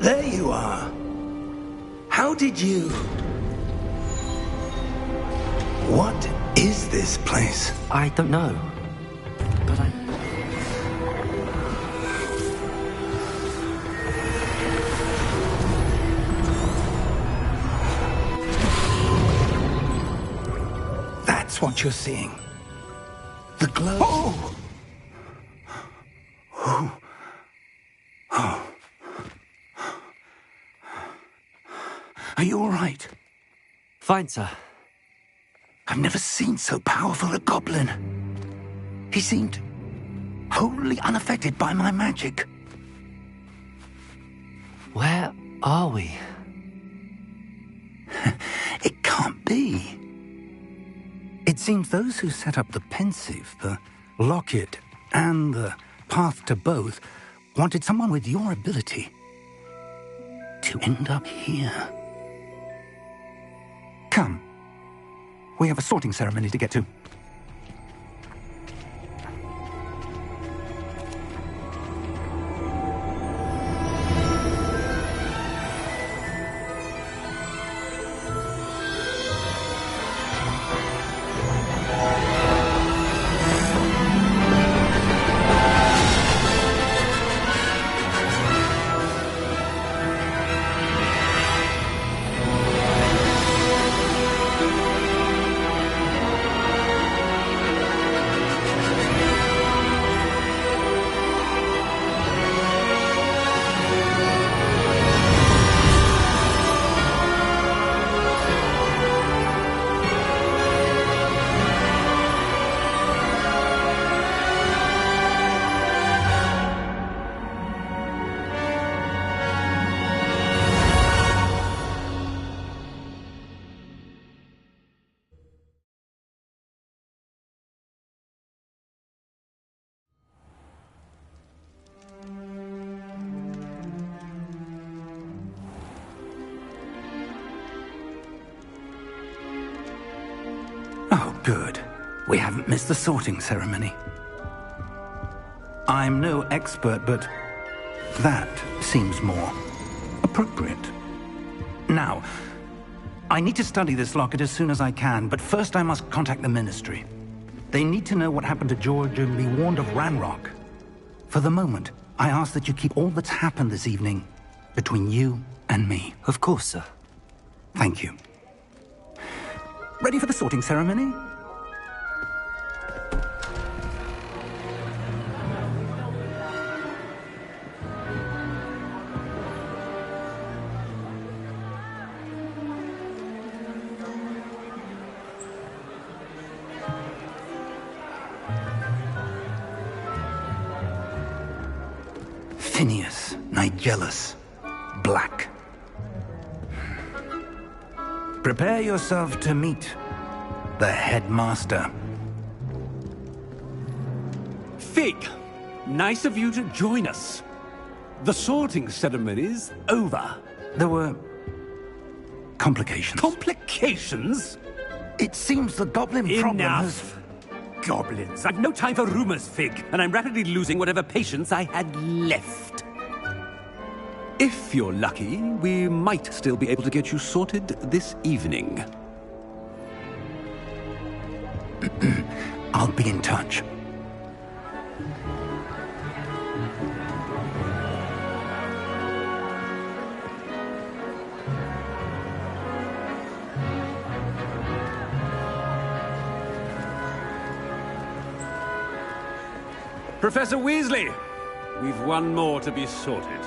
There you are. How did you... What is this place? I don't know. But I... That's what you're seeing. The glow... Oh! Oh. Oh. Are you all right? Fine, sir. I've never seen so powerful a goblin. He seemed wholly unaffected by my magic. Where are we? It can't be. It seems those who set up the pensive, the locket, and the path to both wanted someone with your ability to end up here. Come. We have a sorting ceremony to get to. Oh, good. We haven't missed the sorting ceremony. I'm no expert, but that seems more appropriate. Now, I need to study this locket as soon as I can, but first I must contact the Ministry. They need to know what happened to George and be warned of Ranrock. For the moment, I ask that you keep all that's happened this evening between you and me. Of course, sir. Thank you. Ready for the sorting ceremony? Phineas, Nigellus, Black. Prepare yourself to meet the headmaster. Fig, nice of you to join us. The sorting ceremony's over. There were complications. Complications? It seems the goblin problem has... Enough! Goblins. I've no time for rumors, Fig, and I'm rapidly losing whatever patience I had left. If you're lucky, we might still be able to get you sorted this evening. I'll be in touch. Professor Weasley, we've one more to be sorted.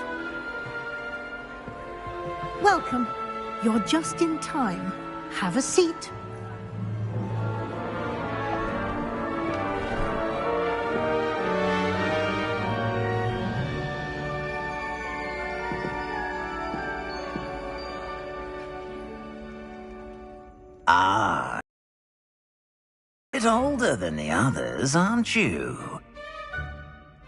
Welcome. You're just in time. Have a seat. Ah. A bit older than the others, aren't you?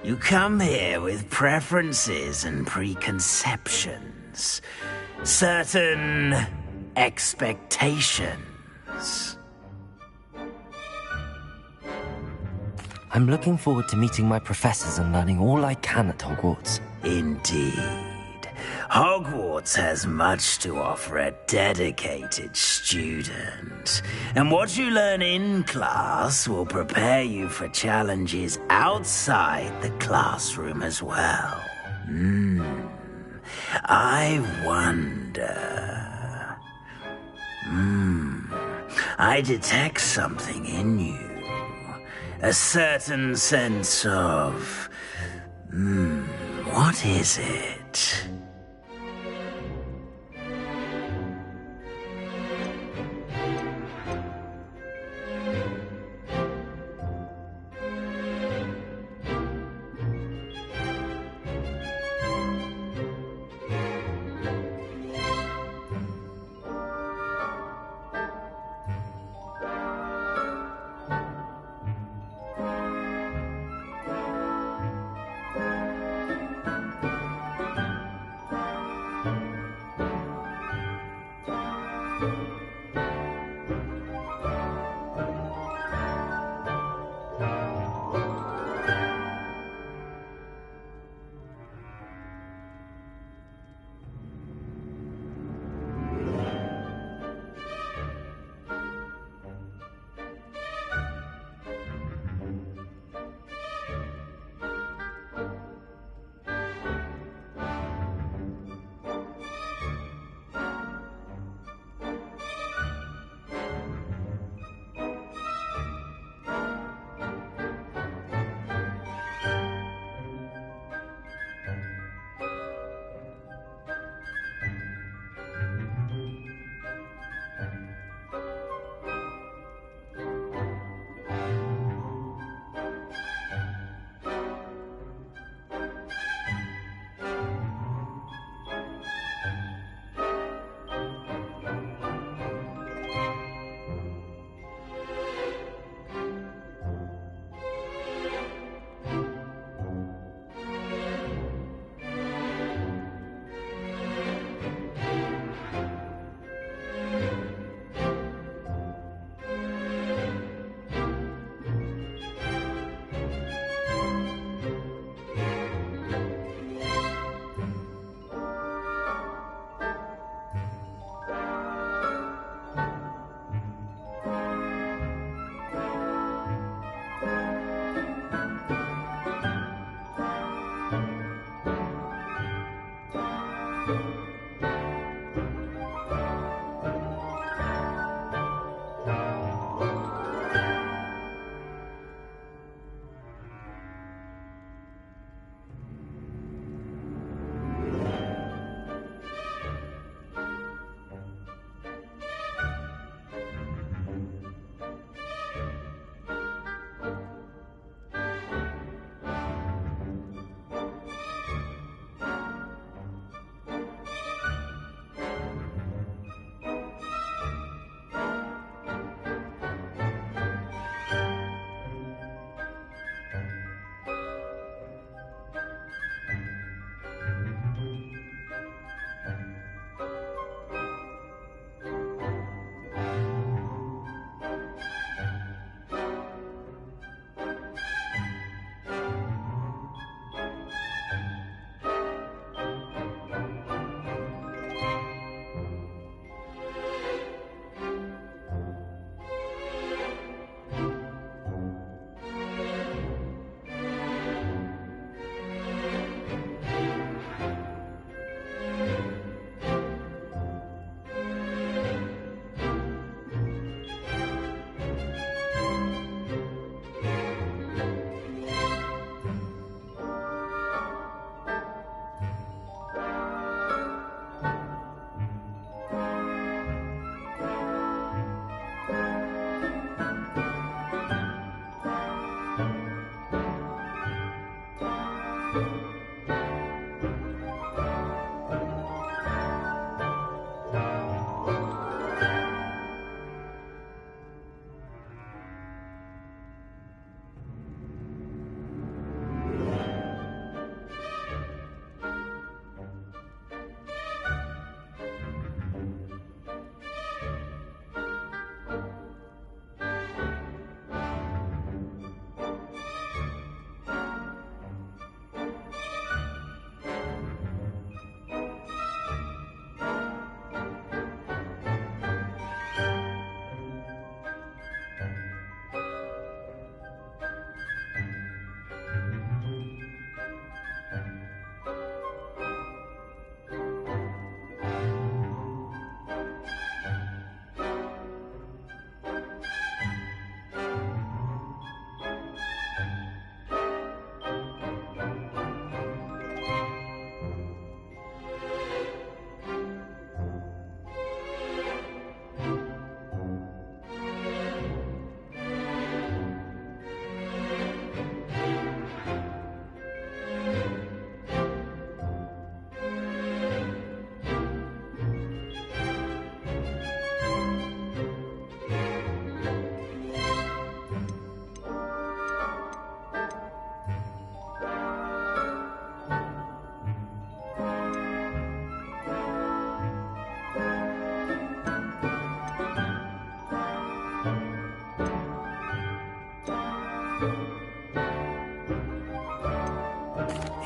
You come here with preferences and preconceptions. Certain expectations. I'm looking forward to meeting my professors and learning all I can at Hogwarts. Indeed. Hogwarts has much to offer a dedicated student, and what you learn in class will prepare you for challenges outside the classroom as well. I wonder... I detect something in you. A certain sense of... what is it?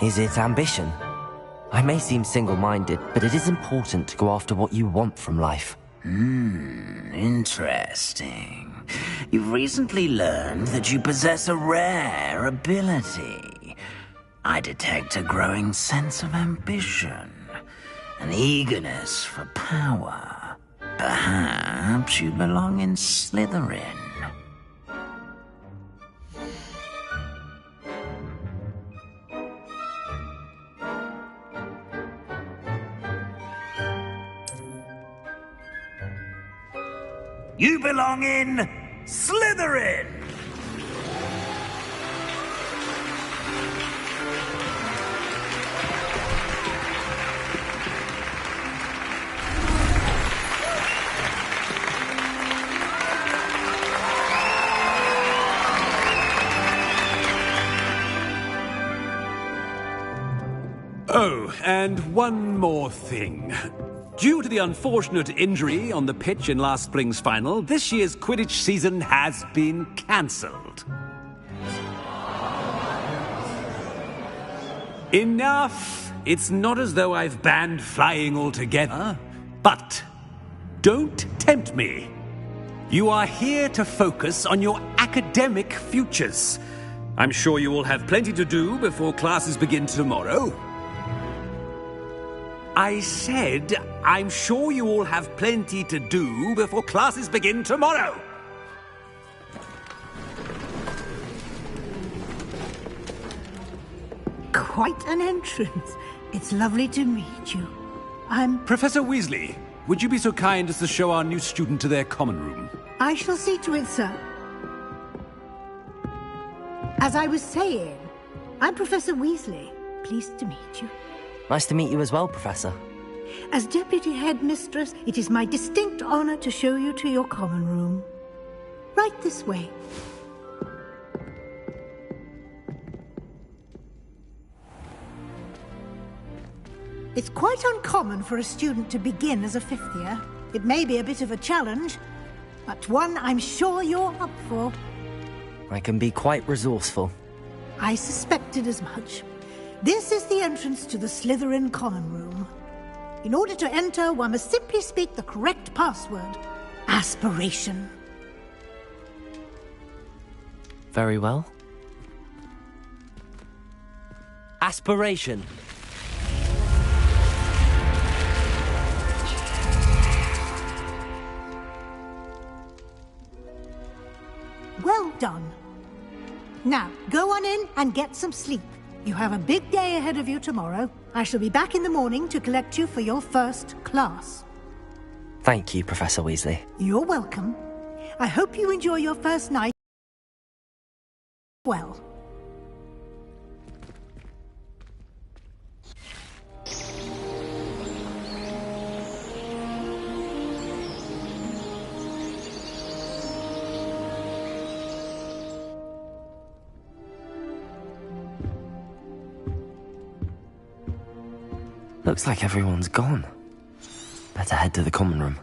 Is it ambition? I may seem single-minded, but it is important to go after what you want from life. Interesting. You've recently learned that you possess a rare ability. I detect a growing sense of ambition, an eagerness for power. Perhaps you belong in Slytherin. You belong in Slytherin! Oh, and one more thing. Due to the unfortunate injury on the pitch in last spring's final, this year's Quidditch season has been cancelled. Enough! It's not as though I've banned flying altogether, but don't tempt me. You are here to focus on your academic futures. I'm sure you will have plenty to do before classes begin tomorrow. I said, I'm sure you all have plenty to do before classes begin tomorrow. Quite an entrance. It's lovely to meet you. Professor Weasley, would you be so kind as to show our new student to their common room? I shall see to it, sir. As I was saying, I'm Professor Weasley. Pleased to meet you. Nice to meet you as well, Professor. As Deputy Headmistress, it is my distinct honor to show you to your common room. Right this way. It's quite uncommon for a student to begin as a fifth year. It may be a bit of a challenge, but one I'm sure you're up for. I can be quite resourceful. I suspected as much. This is the entrance to the Slytherin common room. In order to enter, one must simply speak the correct password. Aspiration. Very well. Aspiration. Well done. Now, go on in and get some sleep. You have a big day ahead of you tomorrow. I shall be back in the morning to collect you for your first class. Thank you, Professor Weasley. You're welcome. I hope you enjoy your first night well. Looks like everyone's gone. Better head to the common room.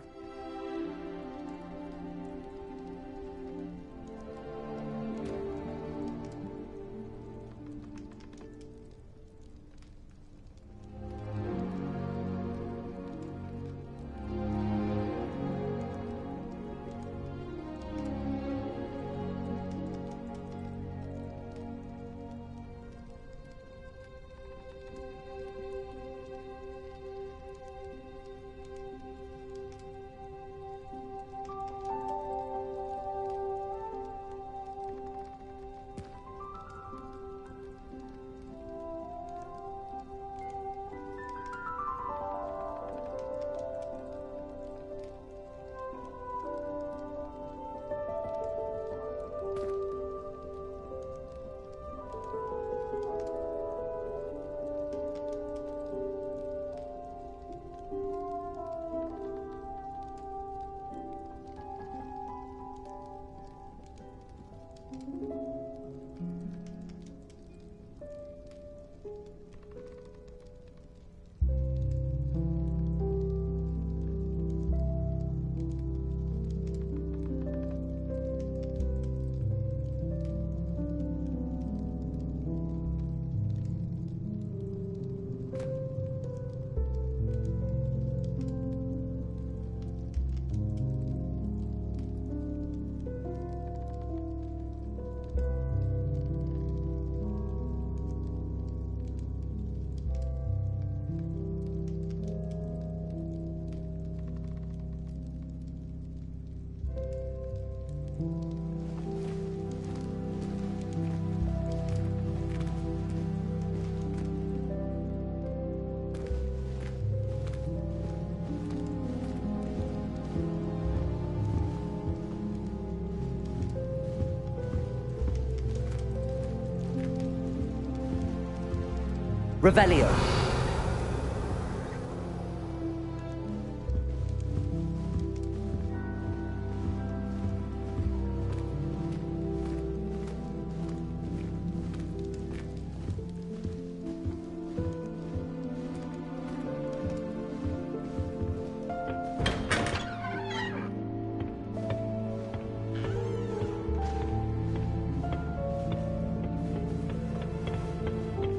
Revelio.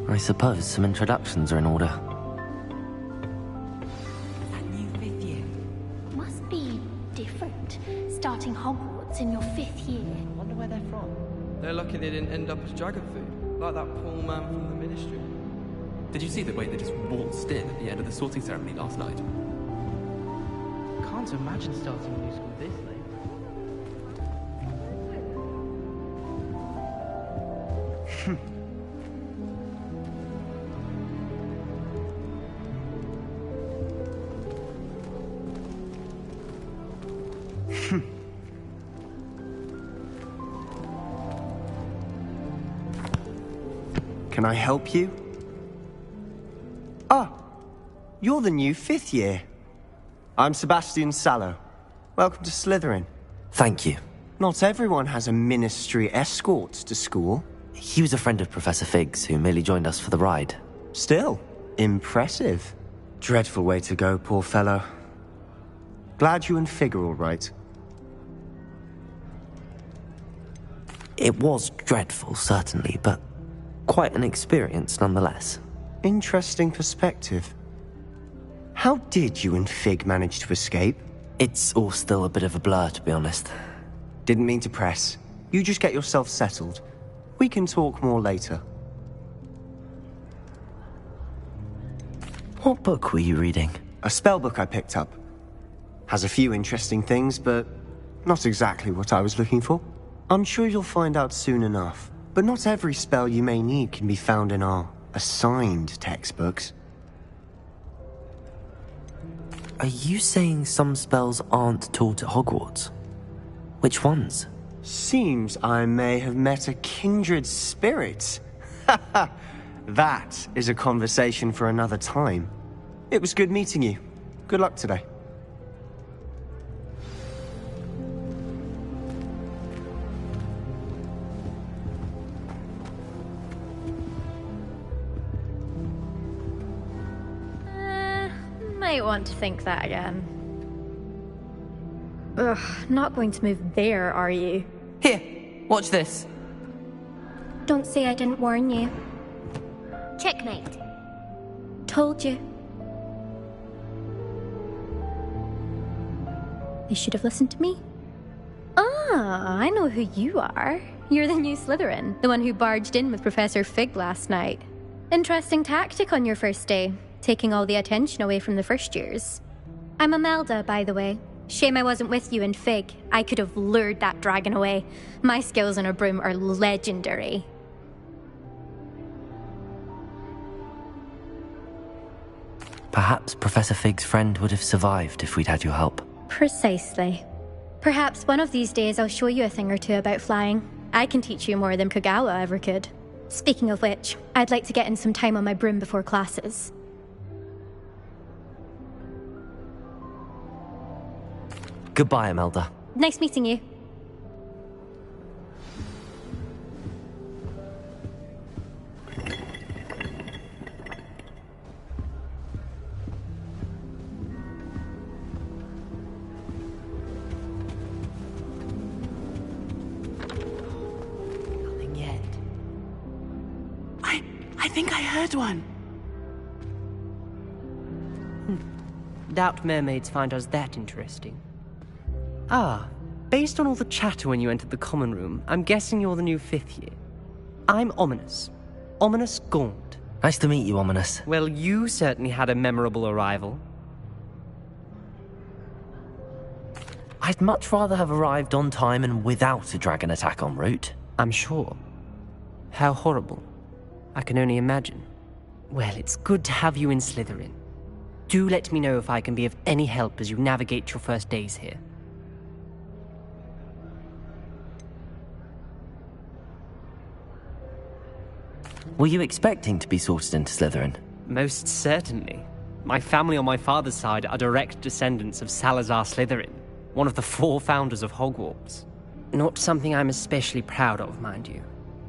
I suppose some introductions are in order. That new 5th year. Must be different, starting Hogwarts in your 5th year. I wonder where they're from. They're lucky they didn't end up as dragon food, like that poor man from the Ministry. Did you see the way they just waltzed in at the end of the sorting ceremony last night? Can't imagine starting a new school this late. Can I help you? Ah, you're the new 5th year. I'm Sebastian Sallow. Welcome to Slytherin. Thank you. Not everyone has a ministry escort to school. He was a friend of Professor Fig's who merely joined us for the ride. Still, impressive. Dreadful way to go, poor fellow. Glad you and Fig are all right. It was dreadful, certainly, but quite an experience nonetheless. Interesting perspective. How did you and Fig manage to escape? It's all still a bit of a blur, to be honest. Didn't mean to press. You just get yourself settled. We can talk more later. What book were you reading? A spell book I picked up. Has a few interesting things, but not exactly what I was looking for. I'm sure you'll find out soon enough. But not every spell you may need can be found in our assigned textbooks. Are you saying some spells aren't taught at Hogwarts? Which ones? Seems I may have met a kindred spirit. That is a conversation for another time. It was good meeting you. Good luck today. Might want to think that again. Ugh, not going to move there, are you? Here, watch this. Don't say I didn't warn you. Checkmate. Told you. They should have listened to me. Ah, I know who you are. You're the new Slytherin, the one who barged in with Professor Fig last night. Interesting tactic on your first day, taking all the attention away from the first years. I'm Imelda, by the way. Shame I wasn't with you in Fig. I could have lured that dragon away. My skills on a broom are legendary. Perhaps Professor Fig's friend would have survived if we'd had your help. Precisely. Perhaps one of these days I'll show you a thing or two about flying. I can teach you more than Kogawa ever could. Speaking of which, I'd like to get in some time on my broom before classes. Goodbye, Imelda. Nice meeting you. Nothing yet. I think I heard one. Doubt mermaids find us that interesting. Ah, based on all the chatter when you entered the common room, I'm guessing you're the new 5th year. I'm Ominous. Ominous Gaunt. Nice to meet you, Ominous. Well, you certainly had a memorable arrival. I'd much rather have arrived on time and without a dragon attack en route. I'm sure. How horrible. I can only imagine. Well, it's good to have you in Slytherin. Do let me know if I can be of any help as you navigate your first days here. Were you expecting to be sorted into Slytherin? Most certainly. My family on my father's side are direct descendants of Salazar Slytherin, one of the 4 founders of Hogwarts. Not something I'm especially proud of, mind you.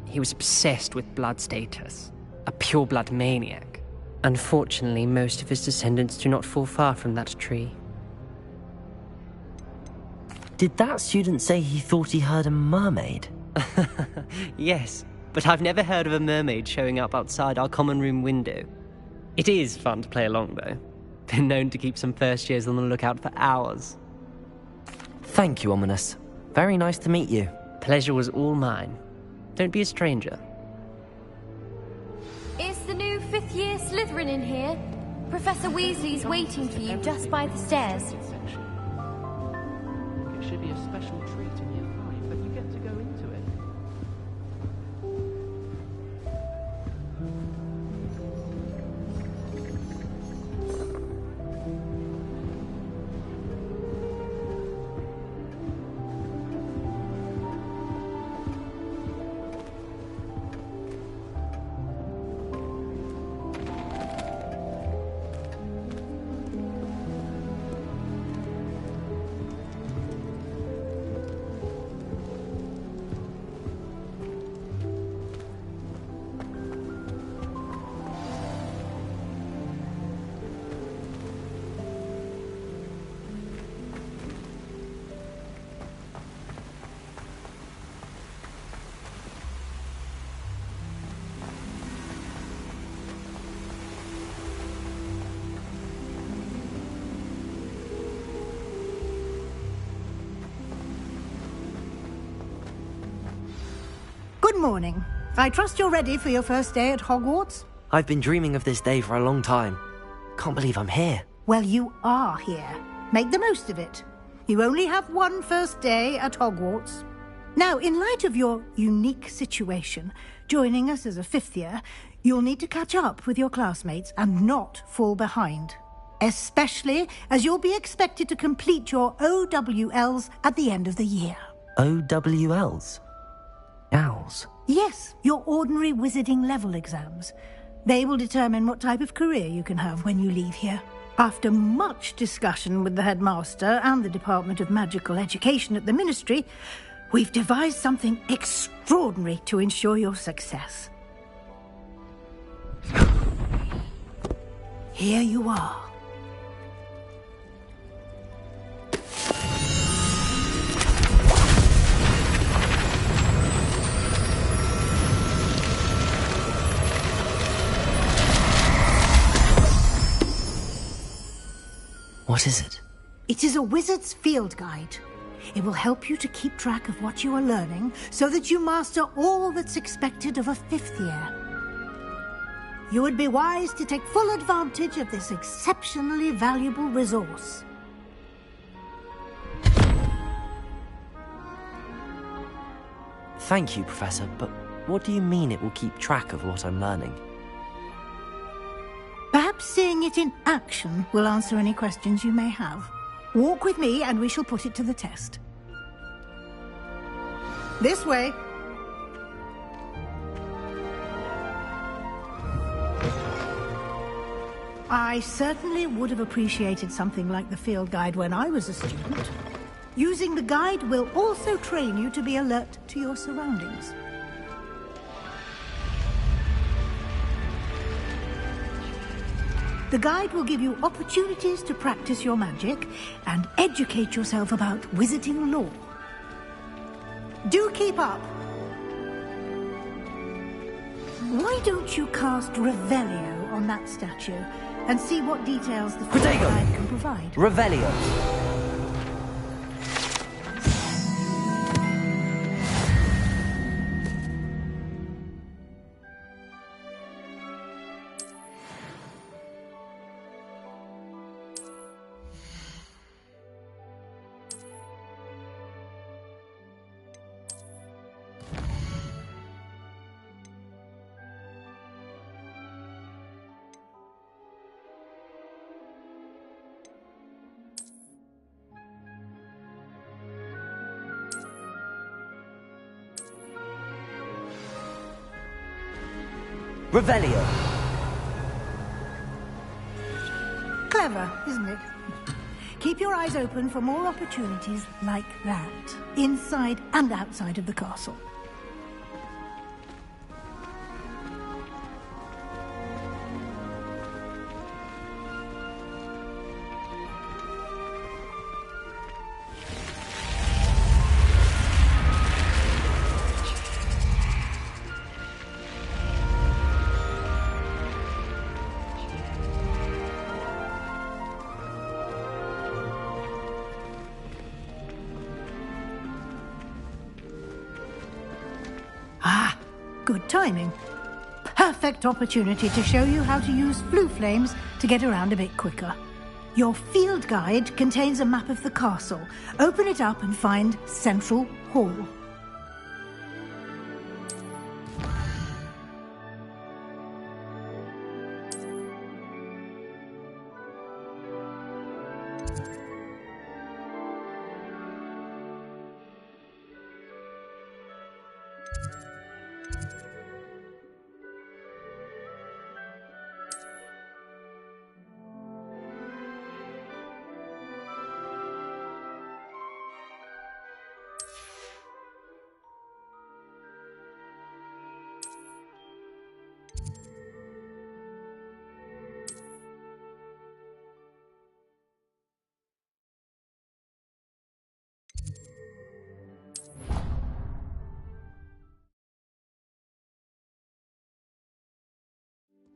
He was obsessed with blood status, a pure-blood maniac. Unfortunately, most of his descendants do not fall far from that tree. Did that student say he thought he heard a mermaid? Yes, but I've never heard of a mermaid showing up outside our common room window. It is fun to play along, though. Been known to keep some first years on the lookout for hours. Thank you, Ominous. Very nice to meet you. Pleasure was all mine. Don't be a stranger. Is the new 5th year Slytherin in here? Professor Weasley's waiting for you just by the stairs. It should be a special treat in year 5, but you get to go into it. Good morning. I trust you're ready for your first day at Hogwarts? I've been dreaming of this day for a long time. Can't believe I'm here. Well, you are here. Make the most of it. You only have one first day at Hogwarts. Now, in light of your unique situation, joining us as a 5th year, you'll need to catch up with your classmates and not fall behind. Especially as you'll be expected to complete your OWLs at the end of the year. OWLs? Owls? Yes, your ordinary wizarding level exams. They will determine what type of career you can have when you leave here. After much discussion with the headmaster and the Department of Magical Education at the Ministry, we've devised something extraordinary to ensure your success. Here you are. What is it? It is a wizard's field guide. It will help you to keep track of what you are learning so that you master all that's expected of a 5th year. You would be wise to take full advantage of this exceptionally valuable resource. Thank you, Professor, but what do you mean it will keep track of what I'm learning? Perhaps seeing it in action will answer any questions you may have. Walk with me and we shall put it to the test. This way. I certainly would have appreciated something like the field guide when I was a student. Using the guide will also train you to be alert to your surroundings. The guide will give you opportunities to practice your magic and educate yourself about wizarding lore. Do keep up! Why don't you cast Revelio on that statue and see what details the field guide can provide? Revelio. Revelio. Clever, isn't it? Keep your eyes open for more opportunities like that, inside and outside of the castle. Ah, good timing. Perfect opportunity to show you how to use flue flames to get around a bit quicker. Your field guide contains a map of the castle. Open it up and find Central Hall.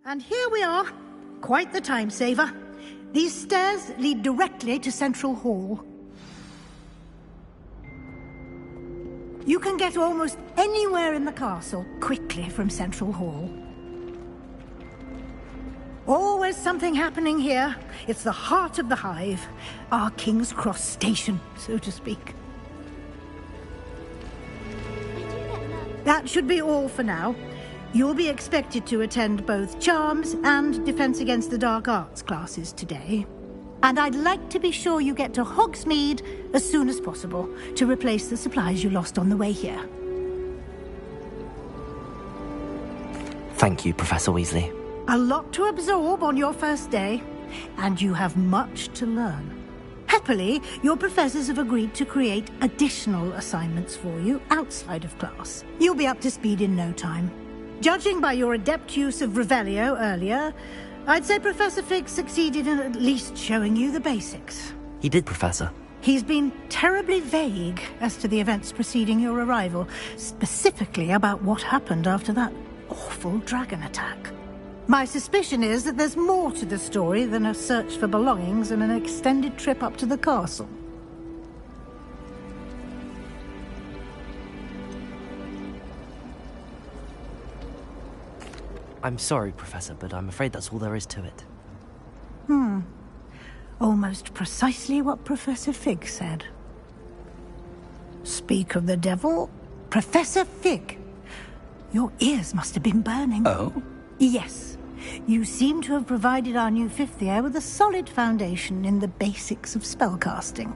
And here we are. Quite the time saver. These stairs lead directly to Central Hall. You can get almost anywhere in the castle quickly from Central Hall. Always something happening here. It's the heart of the hive. Our King's Cross station, so to speak. That should be all for now. You'll be expected to attend both Charms and Defense Against the Dark Arts classes today. And I'd like to be sure you get to Hogsmeade as soon as possible to replace the supplies you lost on the way here. Thank you, Professor Weasley. A lot to absorb on your first day, and you have much to learn. Happily, your professors have agreed to create additional assignments for you outside of class. You'll be up to speed in no time. Judging by your adept use of Revelio earlier, I'd say Professor Fig succeeded in at least showing you the basics. He did, Professor. He's been terribly vague as to the events preceding your arrival, specifically about what happened after that awful dragon attack. My suspicion is that there's more to the story than a search for belongings and an extended trip up to the castle. I'm sorry, Professor, but I'm afraid that's all there is to it. Almost precisely what Professor Fig said. Speak of the devil, Professor Fig. Your ears must have been burning. Oh? Yes. You seem to have provided our new fifth year with a solid foundation in the basics of spellcasting.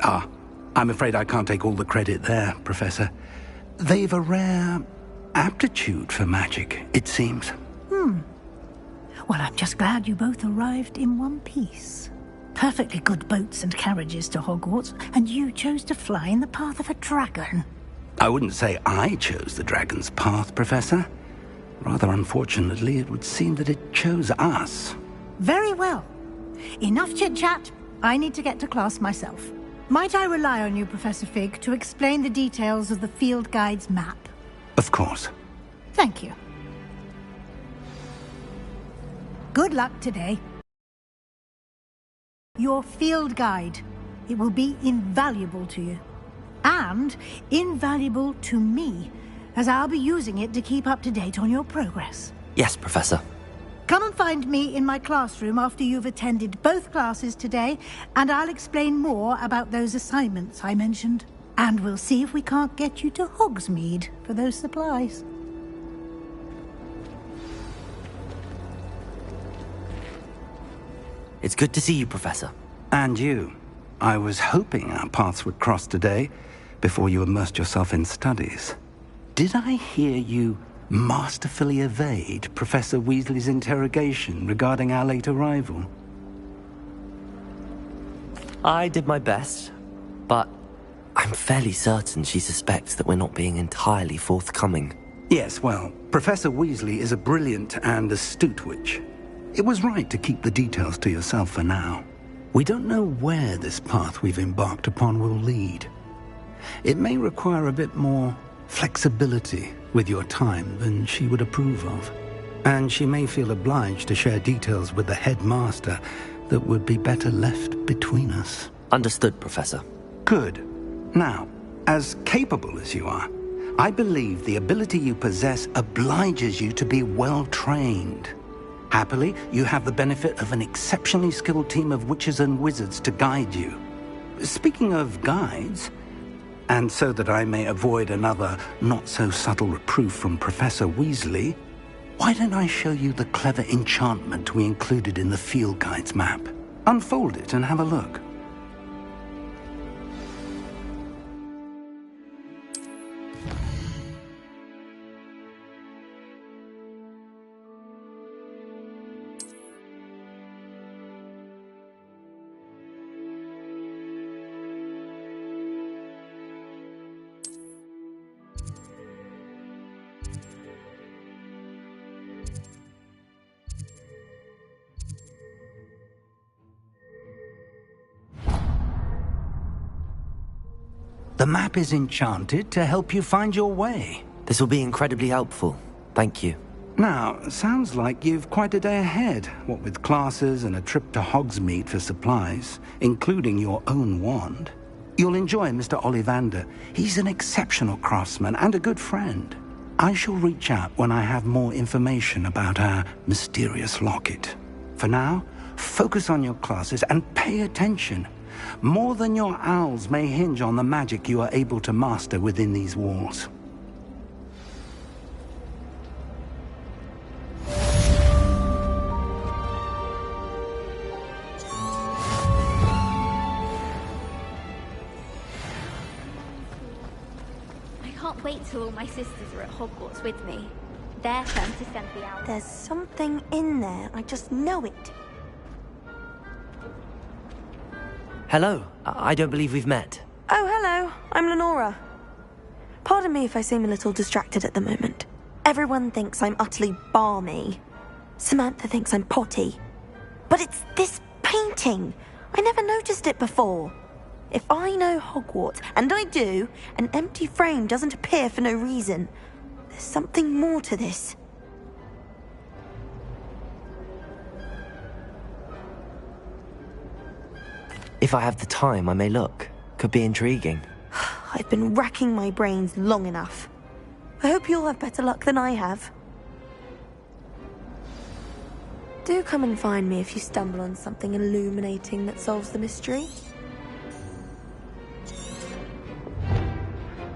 Ah, I'm afraid I can't take all the credit there, Professor. They've a rare aptitude for magic, it seems. Well, I'm just glad you both arrived in one piece. Perfectly good boats and carriages to Hogwarts, and you chose to fly in the path of a dragon. I wouldn't say I chose the dragon's path, Professor. Rather unfortunately, it would seem that it chose us. Very well. Enough chit-chat. I need to get to class myself. Might I rely on you, Professor Fig, to explain the details of the field guide's map? Of course. Thank you. Good luck today. Your field guide. It will be invaluable to you. And invaluable to me, as I'll be using it to keep up to date on your progress. Yes, Professor. Come and find me in my classroom after you've attended both classes today, and I'll explain more about those assignments I mentioned. And we'll see if we can't get you to Hogsmeade for those supplies. It's good to see you, Professor. And you. I was hoping our paths would cross today, before you immersed yourself in studies. Did I hear you masterfully evade Professor Weasley's interrogation regarding our late arrival? I did my best, but I'm fairly certain she suspects that we're not being entirely forthcoming. Yes, well, Professor Weasley is a brilliant and astute witch. It was right to keep the details to yourself for now. We don't know where this path we've embarked upon will lead. It may require a bit more flexibility with your time than she would approve of. And she may feel obliged to share details with the headmaster that would be better left between us. Understood, Professor. Good. Now, as capable as you are, I believe the ability you possess obliges you to be well trained. Happily, you have the benefit of an exceptionally skilled team of witches and wizards to guide you. Speaking of guides, and so that I may avoid another not-so-subtle reproof from Professor Weasley, why don't I show you the clever enchantment we included in the field guide's map? Unfold it and have a look. The map is enchanted to help you find your way. This will be incredibly helpful. Thank you. Now, sounds like you've quite a day ahead, what with classes and a trip to Hogsmeade for supplies, including your own wand. You'll enjoy Mr. Ollivander. He's an exceptional craftsman and a good friend. I shall reach out when I have more information about our mysterious locket. For now, focus on your classes and pay attention. More than your owls may hinge on the magic you are able to master within these walls. I can't wait till all my sisters are at Hogwarts with me. Their turn to send the owls. There's something in there. I just know it. Hello. I don't believe we've met. Oh, hello. I'm Lenora. Pardon me if I seem a little distracted at the moment. Everyone thinks I'm utterly balmy. Samantha thinks I'm potty. But it's this painting. I never noticed it before. If I know Hogwarts, and I do, an empty frame doesn't appear for no reason. There's something more to this. If I have the time, I may look. Could be intriguing. I've been racking my brains long enough. I hope you'll have better luck than I have. Do come and find me if you stumble on something illuminating that solves the mystery.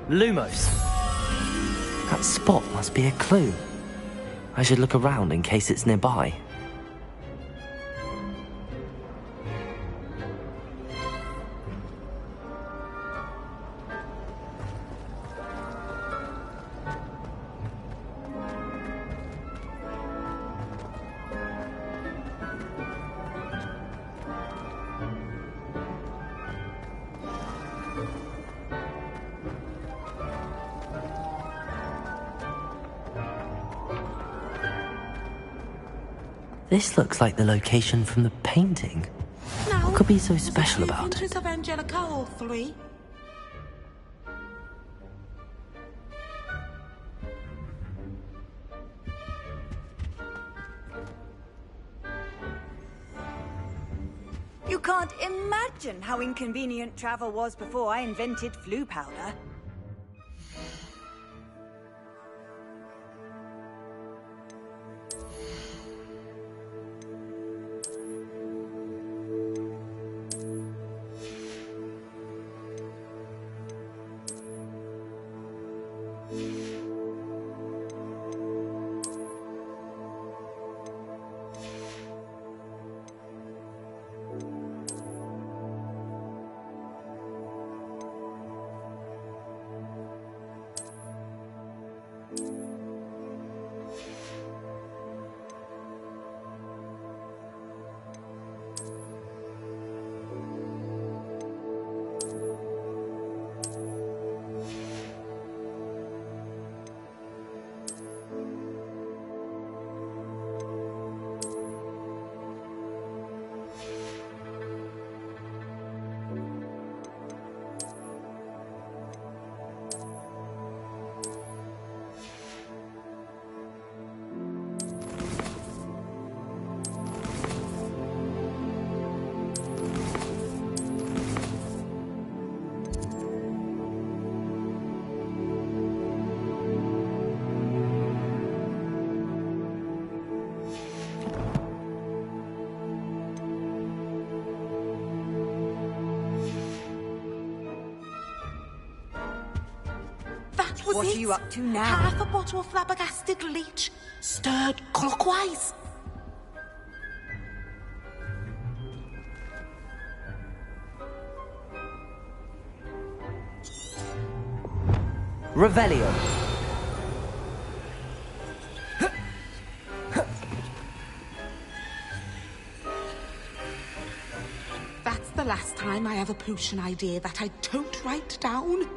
Lumos. That spot must be a clue. I should look around in case it's nearby. This looks like the location from the painting. What could be so special about it? Of Angelica Hall 3. You can't imagine how inconvenient travel was before I invented flu powder. What it? are you up to now? Half a bottle of flabbergasted leech, stirred clockwise. Revelio. That's the last time I have a potion idea that I don't write down.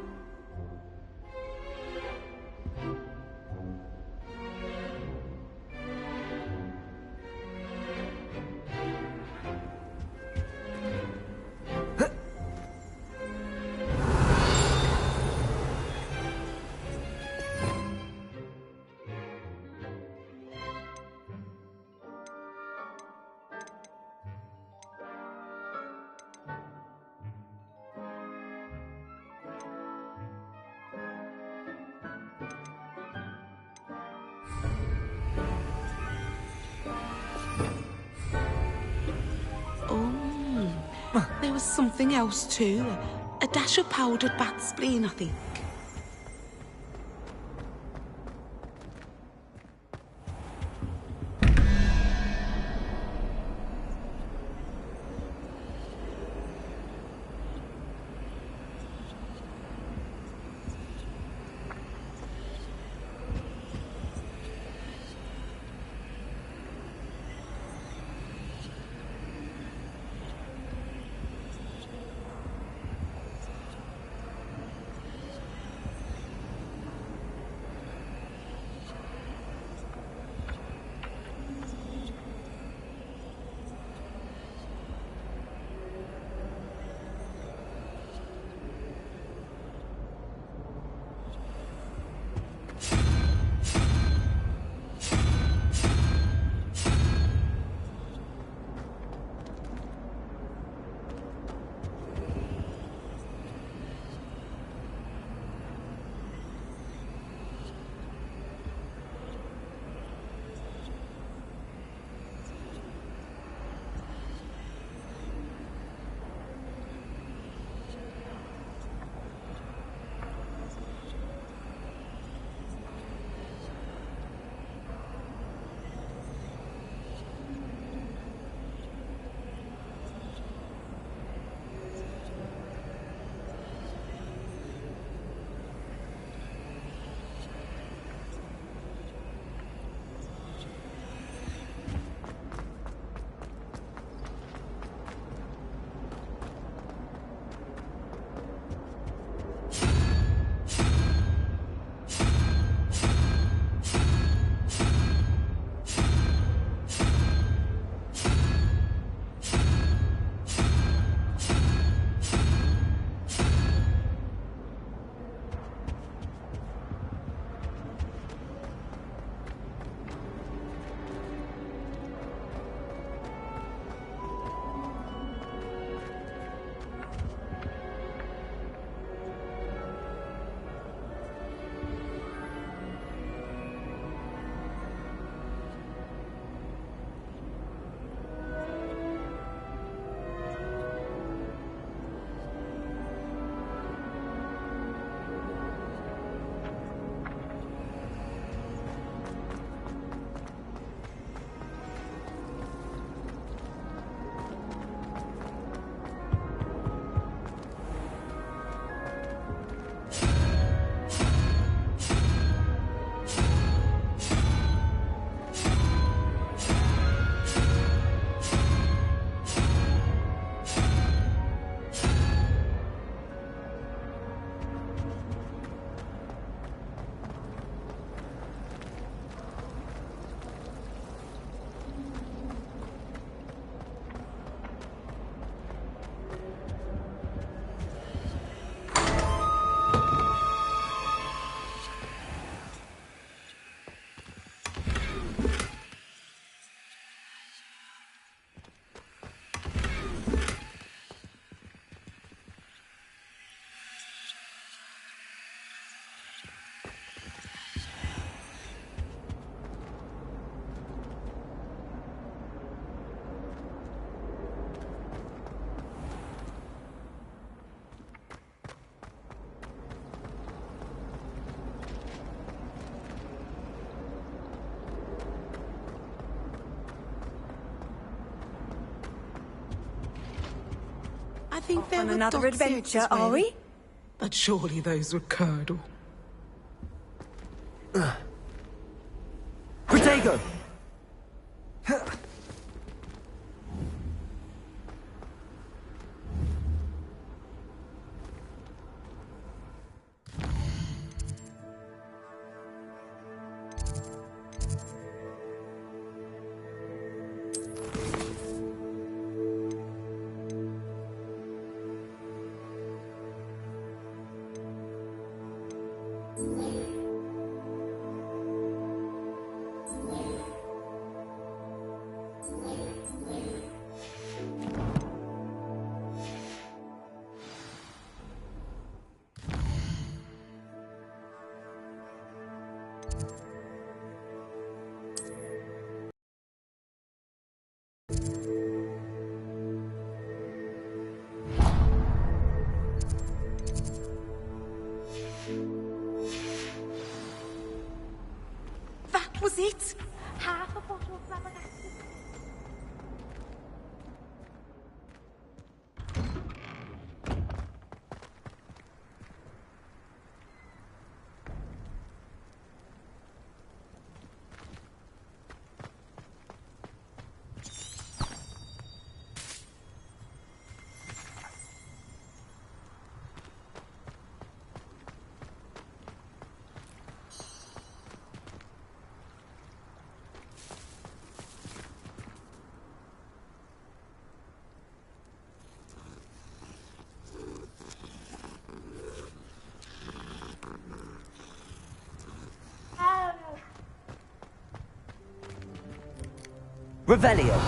There was something else too. A dash of powdered bat spleen, I think. think there On were another dock adventure, searches, are really. we? But surely those were curdle. Protego! That was it? Half a bottle of flabbergasted. Revelio!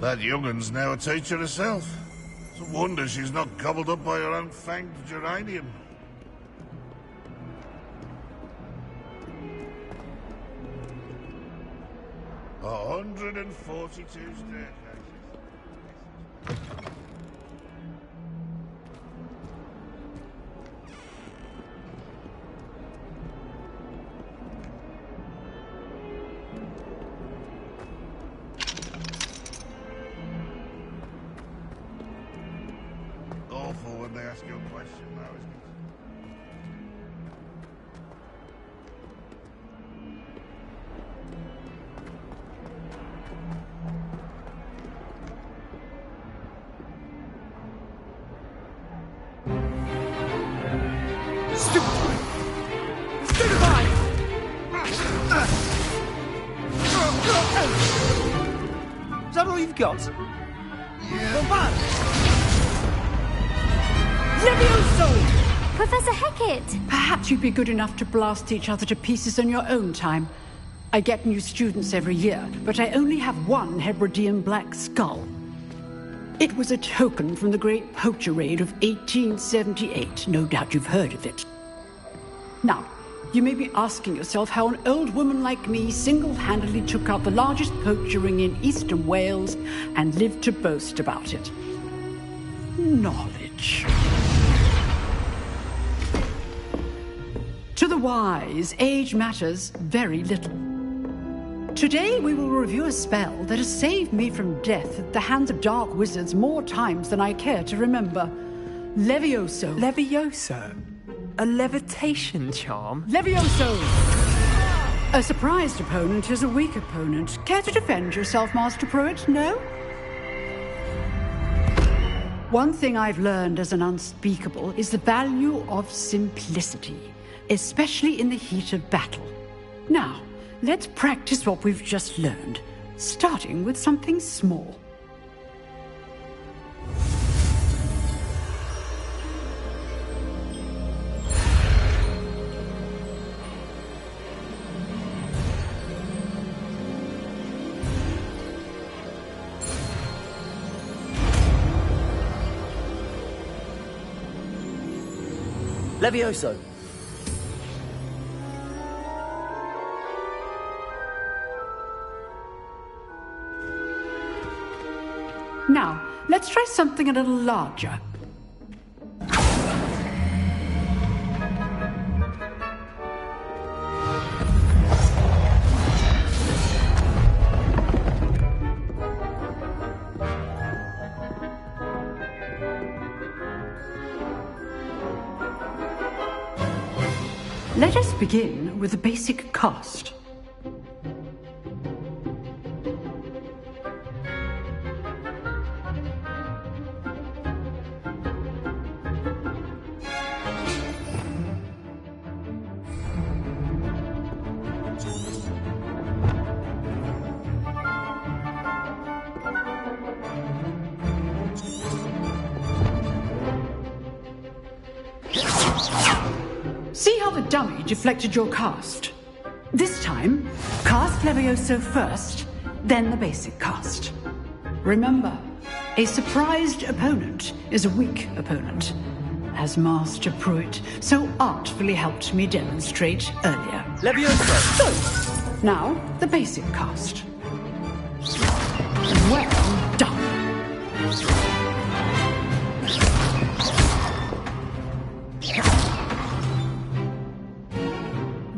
That young'un's now a teacher herself. It's a wonder she's not gobbled up by her own fanged geranium. A 142 staircases. Awful when they ask you a question now, isn't it? Is that all you've got? Yeah. Levioso! Professor Hecat! Perhaps you'd be good enough to blast each other to pieces in your own time. I get new students every year, but I only have one Hebridean black skull. It was a token from the Great Poacher Raid of 1878. No doubt you've heard of it. Now, you may be asking yourself how an old woman like me single-handedly took out the largest poacher ring in eastern Wales and lived to boast about it. Knowledge. To the wise, age matters very little. Today we will review a spell that has saved me from death at the hands of dark wizards more times than I care to remember. Levioso. Levioso? A levitation charm? Levioso! A surprised opponent is a weak opponent. Care to defend yourself, Master Pruitt? No? One thing I've learned as an unspeakable is the value of simplicity, especially in the heat of battle. Now, let's practice what we've just learned, starting with something small. Levioso! Now, let's try something a little larger. Let us begin with the basic cast. See how the dummy deflected your cast? This time, cast Levioso first, then the basic cast. Remember, a surprised opponent is a weak opponent, as Master Pruitt so artfully helped me demonstrate earlier. Levioso! So, now, the basic cast. Well done.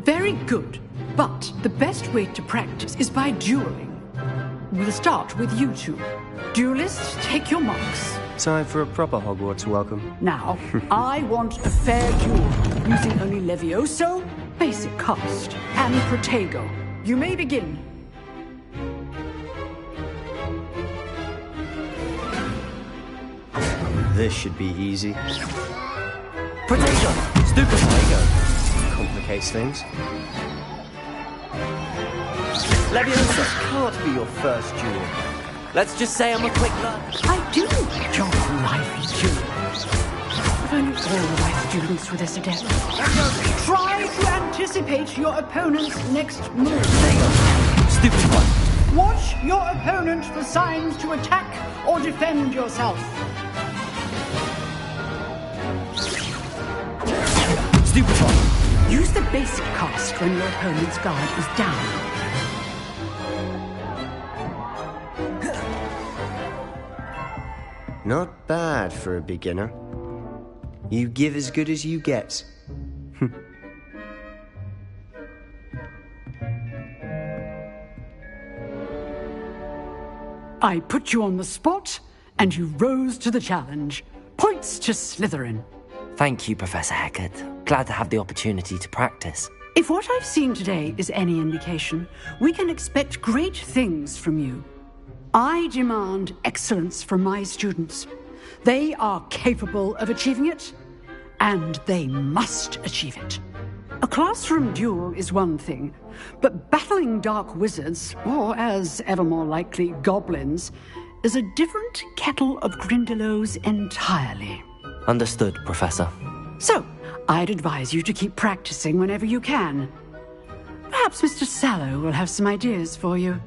Very good, but the best way to practice is by dueling. We'll start with you two. Duelists, take your marks. Time for a proper Hogwarts welcome. Now, I want a fair duel, using only Levioso, basic cast, and Protego. You may begin. This should be easy. Protego! Stupid Protego! Complicates things. Levioso! Can't be your first duel. Let's just say I'm a quick learner. I do enjoy lively duels. If only all of my students were this adept. Try to anticipate your opponent's next move. Stupid one. Watch your opponent for signs to attack or defend yourself. Stupid one. Use the basic cast when your opponent's guard is down. Not bad for a beginner. You give as good as you get. I put you on the spot, and you rose to the challenge. Points to Slytherin. Thank you, Professor Hecat. Glad to have the opportunity to practice. If what I've seen today is any indication, we can expect great things from you. I demand excellence from my students. They are capable of achieving it, and they must achieve it. A classroom duel is one thing, but battling dark wizards, or as ever more likely, goblins, is a different kettle of Grindylows entirely. Understood, Professor. So, I'd advise you to keep practicing whenever you can. Perhaps Mr. Sallow will have some ideas for you.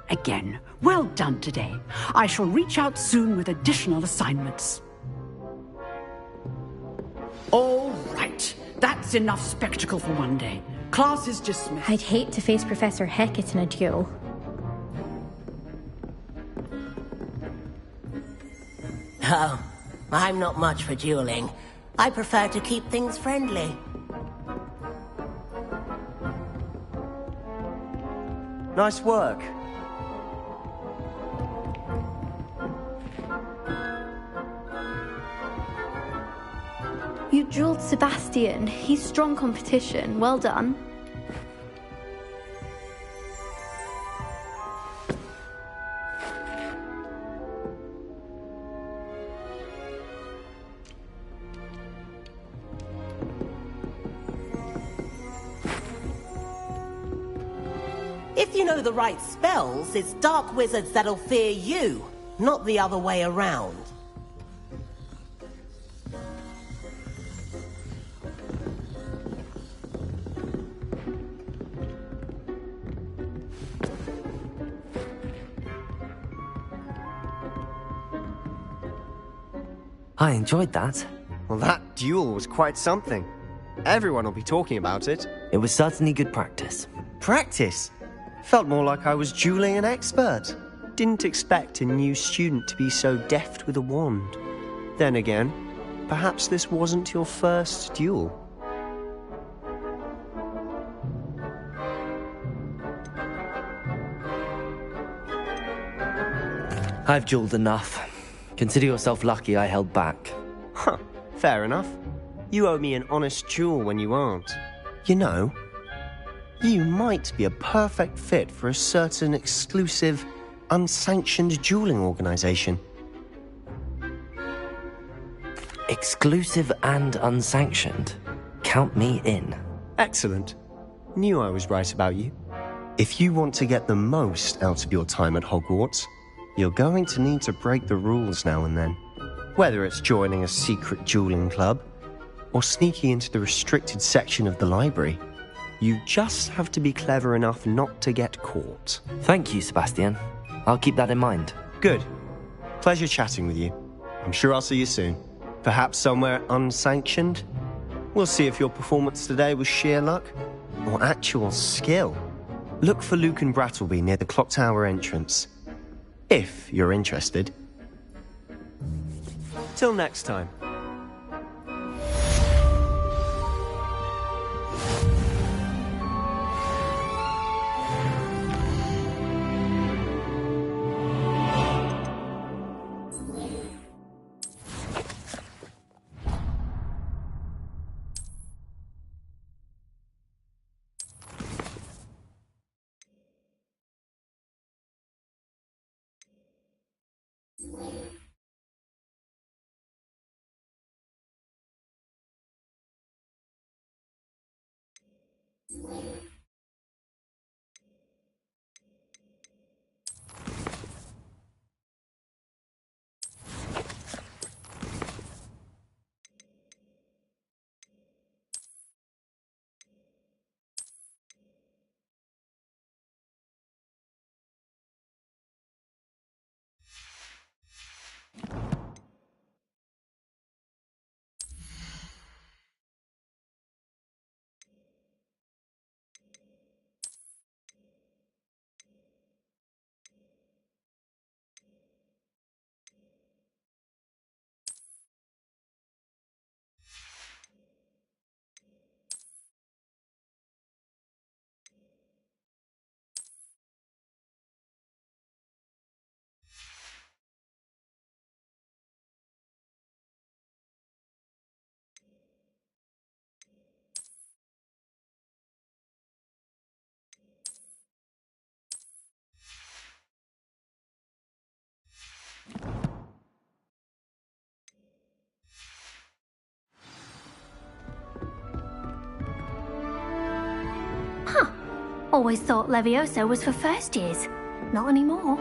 Again, well done today. I shall reach out soon with additional assignments. All right. That's enough spectacle for one day. Class is dismissed. I'd hate to face Professor Hecat in a duel. Oh, I'm not much for dueling. I prefer to keep things friendly. Nice work. You drilled Sebastian. He's strong competition. Well done. If you know the right spells, it's dark wizards that'll fear you, not the other way around. I enjoyed that. Well, that duel was quite something. Everyone will be talking about it. It was certainly good practice. Practice? Felt more like I was dueling an expert. Didn't expect a new student to be so deft with a wand. Then again, perhaps this wasn't your first duel. I've dueled enough. Consider yourself lucky I held back. Huh, fair enough. You owe me an honest duel when you aren't. You know, you might be a perfect fit for a certain exclusive, unsanctioned dueling organization. Exclusive and unsanctioned? Count me in. Excellent. Knew I was right about you. If you want to get the most out of your time at Hogwarts, you're going to need to break the rules now and then. Whether it's joining a secret dueling club, or sneaking into the restricted section of the library, you just have to be clever enough not to get caught. Thank you, Sebastian. I'll keep that in mind. Good. Pleasure chatting with you. I'm sure I'll see you soon. Perhaps somewhere unsanctioned? We'll see if your performance today was sheer luck or actual skill. Look for Luke and Brattleby near the clock tower entrance. If you're interested. Till next time. Always thought Levioso was for first years. Not anymore.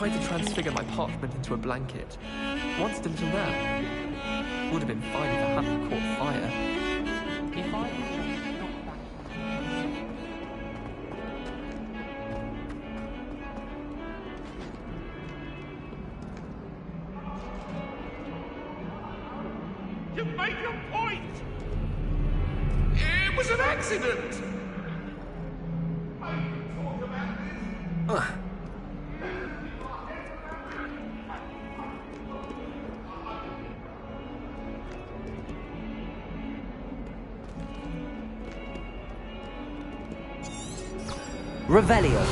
tried to transfigure my parchment into a blanket. Once did a little now. Would have been fine if I hadn't caught fire. If I... You made your point! It was an accident! Revelio.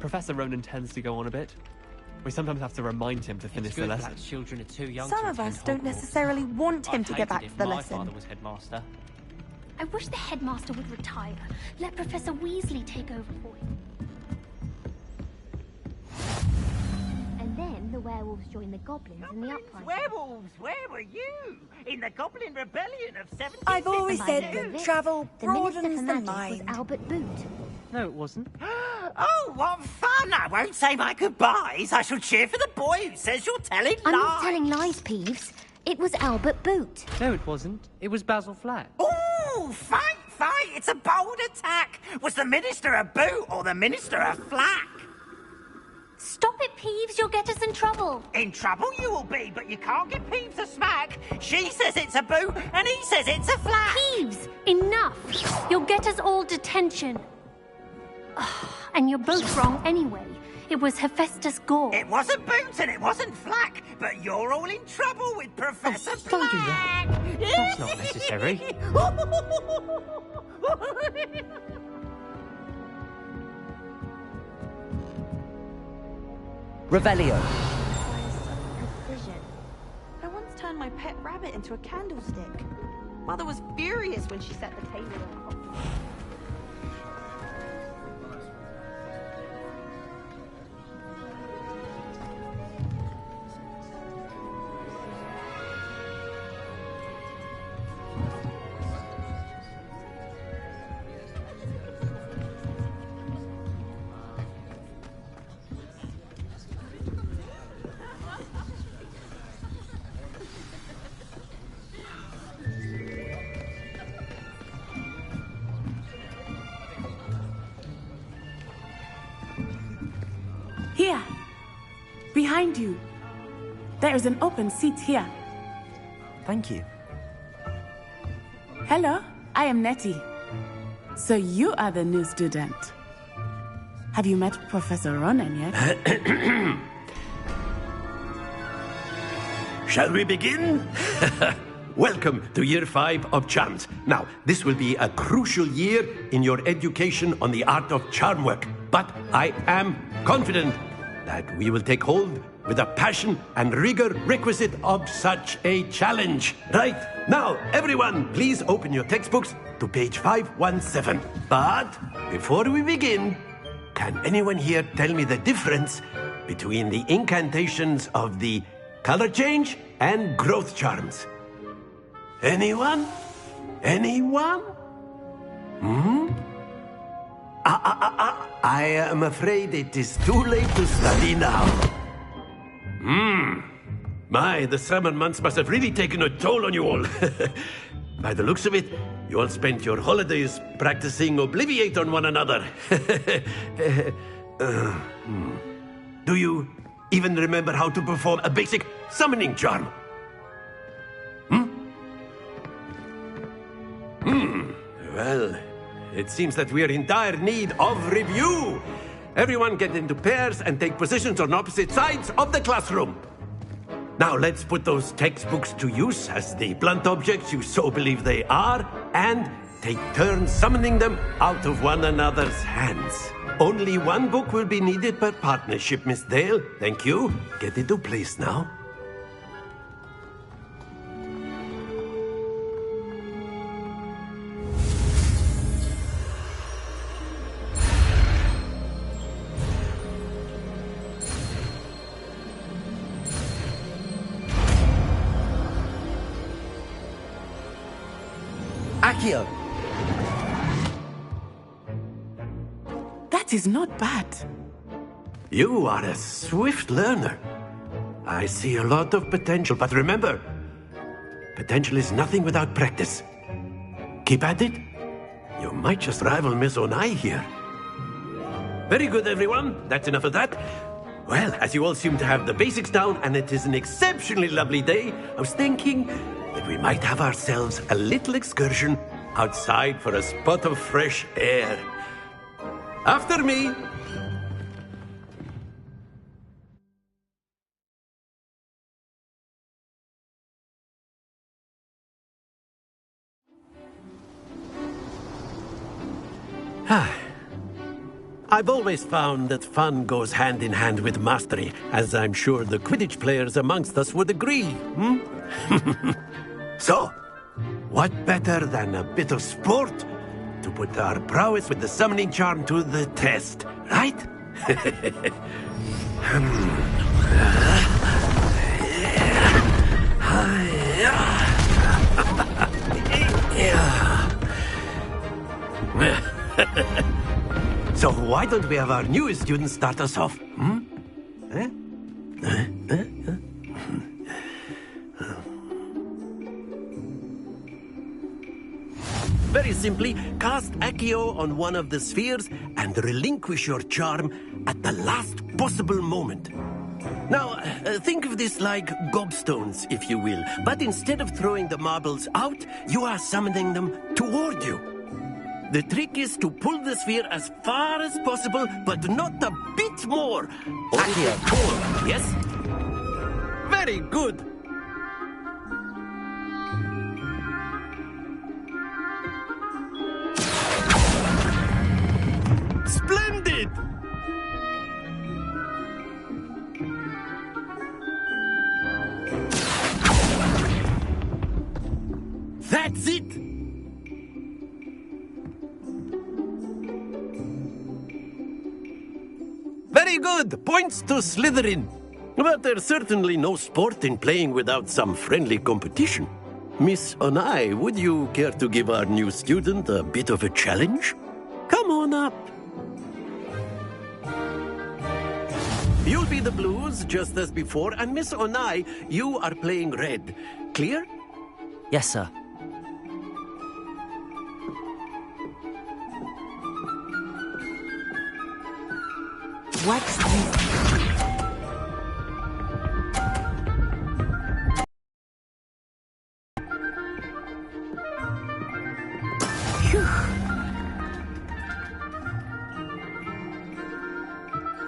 Professor Ronan tends to go on a bit. We sometimes have to remind him to finish the lesson. Children are too young Some to of us attend don't Hogwarts. necessarily want him to get back I'd to the hate it if my lesson. father was headmaster. I wish the headmaster would retire. Let Professor Weasley take over for him. And then the werewolves join the goblins in the uprising. Werewolves, where were you? In the Goblin Rebellion of 17... I've always And by said the end of that it, travel the Minister broadens for the Magic mind. was Albert Boot. No, it wasn't. Oh, what fun! I won't say my goodbyes. I shall cheer for the boy who says you're telling lies. I'm not telling lies, Peeves. It was Albert Boot. No, it wasn't. It was Basil Flat. Ooh, fight! It's a bold attack. Was the Minister a boot or the Minister a flack? Stop it, Peeves. You'll get us in trouble. In trouble you will be, but you can't give Peeves a smack. She says it's a boot, and he says it's a flack. Peeves, enough. You'll get us all detention. And you're both wrong anyway. It was Hephaestus Gore. It wasn't boots and it wasn't flack, but you're all in trouble with Professor Don't do Flack. that. That's not necessary. Revelio. Precision. I once turned my pet rabbit into a candlestick. Mother was furious when she set the table on top. Here. Behind you. There is an open seat here. Thank you. Hello, I am Nettie. So you are the new student. Have you met Professor Ronan yet? Shall we begin? Welcome to Year 5 of Charms. Now, this will be a crucial year in your education on the art of charm work. But I am confident that we will take hold with the passion and rigor requisite of such a challenge. Right, now, everyone, please open your textbooks to page 517. But before we begin, can anyone here tell me the difference between the incantations of the color change and growth charms? Anyone? Anyone? I am afraid it is too late to study now. My, the summer months must have really taken a toll on you all. By the looks of it, you all spent your holidays practicing Obliviate on one another. Do you even remember how to perform a basic summoning charm? Well, it seems that we are in dire need of review. Everyone get into pairs and take positions on opposite sides of the classroom. Now let's put those textbooks to use as the blunt objects you so believe they are, and take turns summoning them out of one another's hands. Only one book will be needed per partnership, Miss Dale. Thank you. Get into place now. Accio! That is not bad. You are a swift learner. I see a lot of potential, but remember, potential is nothing without practice. Keep at it. You might just rival Miss Onai here. Very good, everyone. That's enough of that. Well, as you all seem to have the basics down, and it is an exceptionally lovely day, I was thinking that we might have ourselves a little excursion outside for a spot of fresh air. After me! I've always found that fun goes hand in hand with mastery, as I'm sure the Quidditch players amongst us would agree, So, what better than a bit of sport to put our prowess with the summoning charm to the test, right? So why don't we have our newest student start us off? Very simply, cast Accio on one of the spheres and relinquish your charm at the last possible moment. Now, think of this like gobstones, if you will. But instead of throwing the marbles out, you are summoning them toward you. The trick is to pull the sphere as far as possible, but not a bit more. Accio. Yes? Very good. Splendid! That's it! Very good! Points to Slytherin. But there's certainly no sport in playing without some friendly competition. Miss Onai, would you care to give our new student a bit of a challenge? Come on up. You'll be the blues, just as before, and Miss Onai, you are playing red. Clear? Yes, sir. What's this?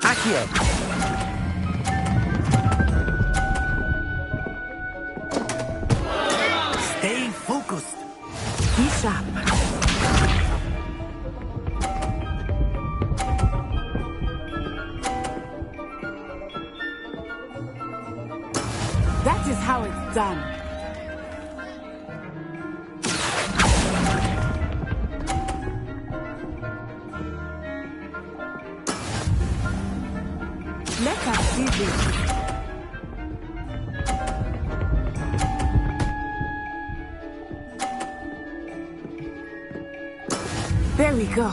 Accio! Stay focused. Be sharp. That is how it's done. Let us see this. There we go.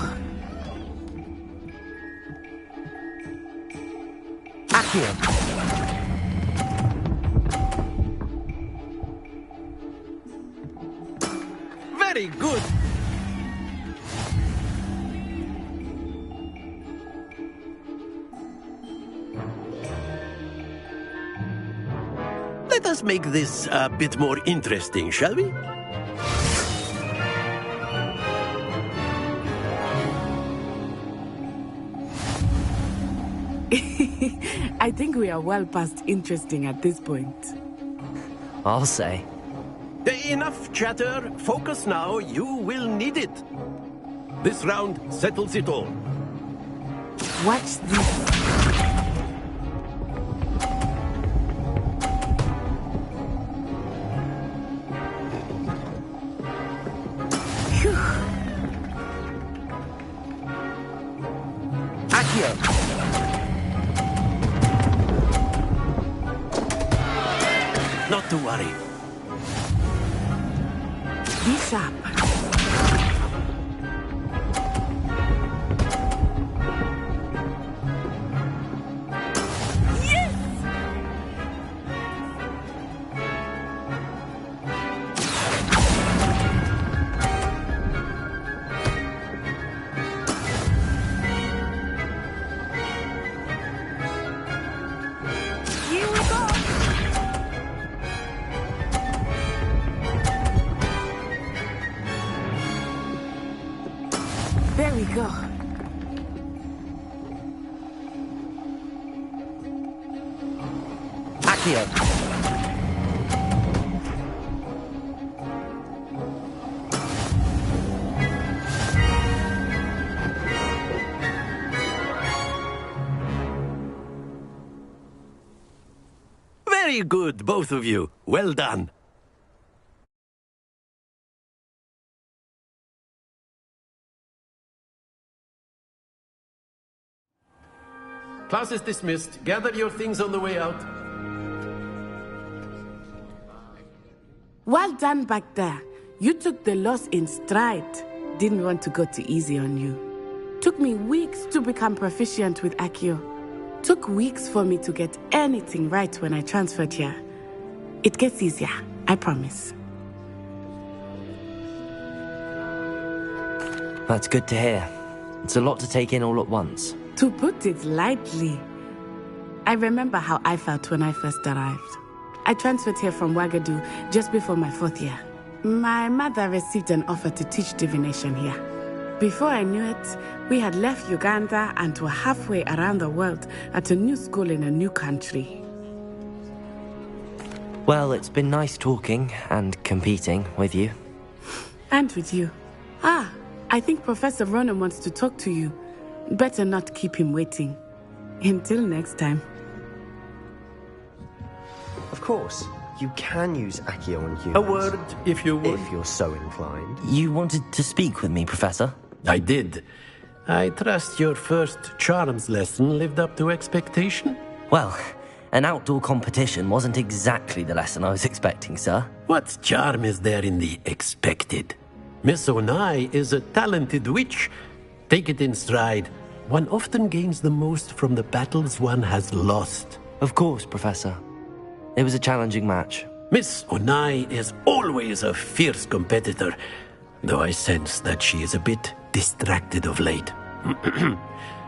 Accio! Very good! Let us make this a bit more interesting, shall we? I think we are well past interesting at this point. I'll say. Enough chatter. Focus now. You will need it. This round settles it all. Watch this. Not to worry. Be sharp. There we go. Accio. Very good, both of you. Well done. Class is dismissed. Gather your things on the way out. Well done back there. You took the loss in stride. Didn't want to go too easy on you. Took me weeks to become proficient with Accio. Took weeks for me to get anything right when I transferred here. It gets easier, I promise. That's good to hear. It's a lot to take in all at once. To put it lightly, I remember how I felt when I first arrived. I transferred here from Ouagadougou just before my 4th year. My mother received an offer to teach divination here. Before I knew it, we had left Uganda and were halfway around the world at a new school in a new country. Well, it's been nice talking and competing with you. And with you. I think Professor Ronan wants to talk to you. Better not keep him waiting. Until next time. Of course, you can use Accio on humans. A word, if you would. If you're so inclined. You wanted to speak with me, Professor? I did. I trust your first charms lesson lived up to expectation? Well, an outdoor competition wasn't exactly the lesson I was expecting, sir. What charm is there in the expected? Miss Onai is a talented witch. Take it in stride. One often gains the most from the battles one has lost. Of course, Professor. It was a challenging match. Miss Onai is always a fierce competitor, though I sense that she is a bit distracted of late.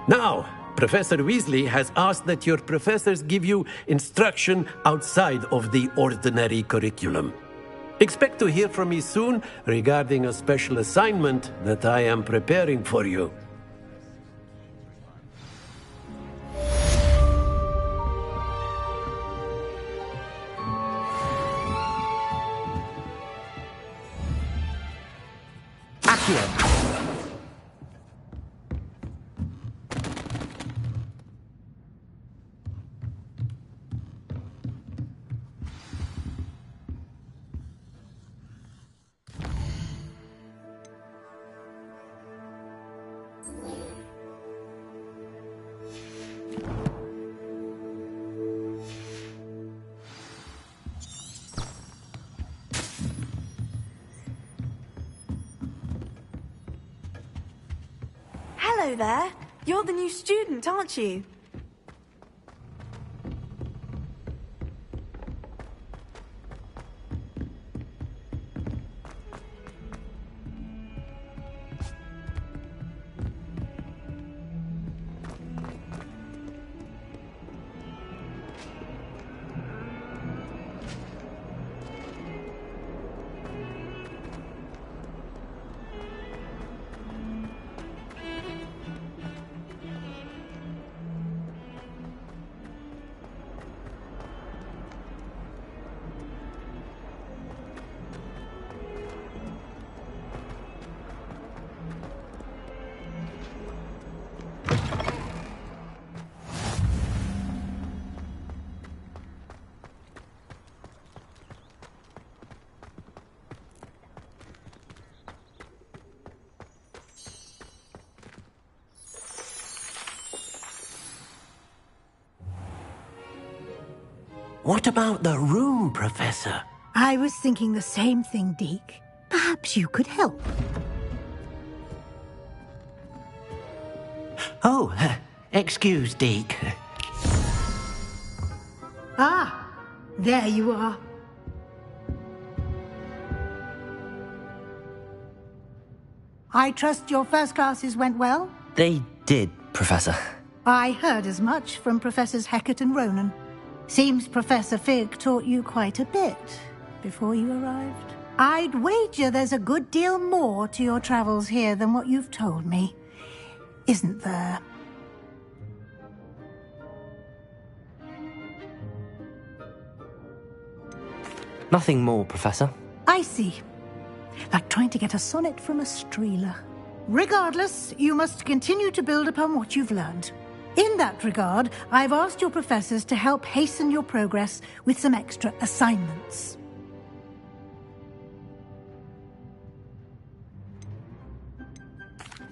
Now, Professor Weasley has asked that your professors give you instruction outside of the ordinary curriculum. Expect to hear from me soon regarding a special assignment that I am preparing for you. Accio. Hello there. You're the new student, aren't you? What about the room, Professor? I was thinking the same thing, Deke. Perhaps you could help. Oh, excuse, Deke. Ah, there you are. I trust your first classes went well? They did, Professor. I heard as much from Professors Hecat and Ronan. Seems Professor Fig taught you quite a bit before you arrived. I'd wager there's a good deal more to your travels here than what you've told me. Isn't there? Nothing more, Professor. I see. Like trying to get a sonnet from a streeler. Regardless, you must continue to build upon what you've learned. In that regard, I've asked your professors to help hasten your progress with some extra assignments.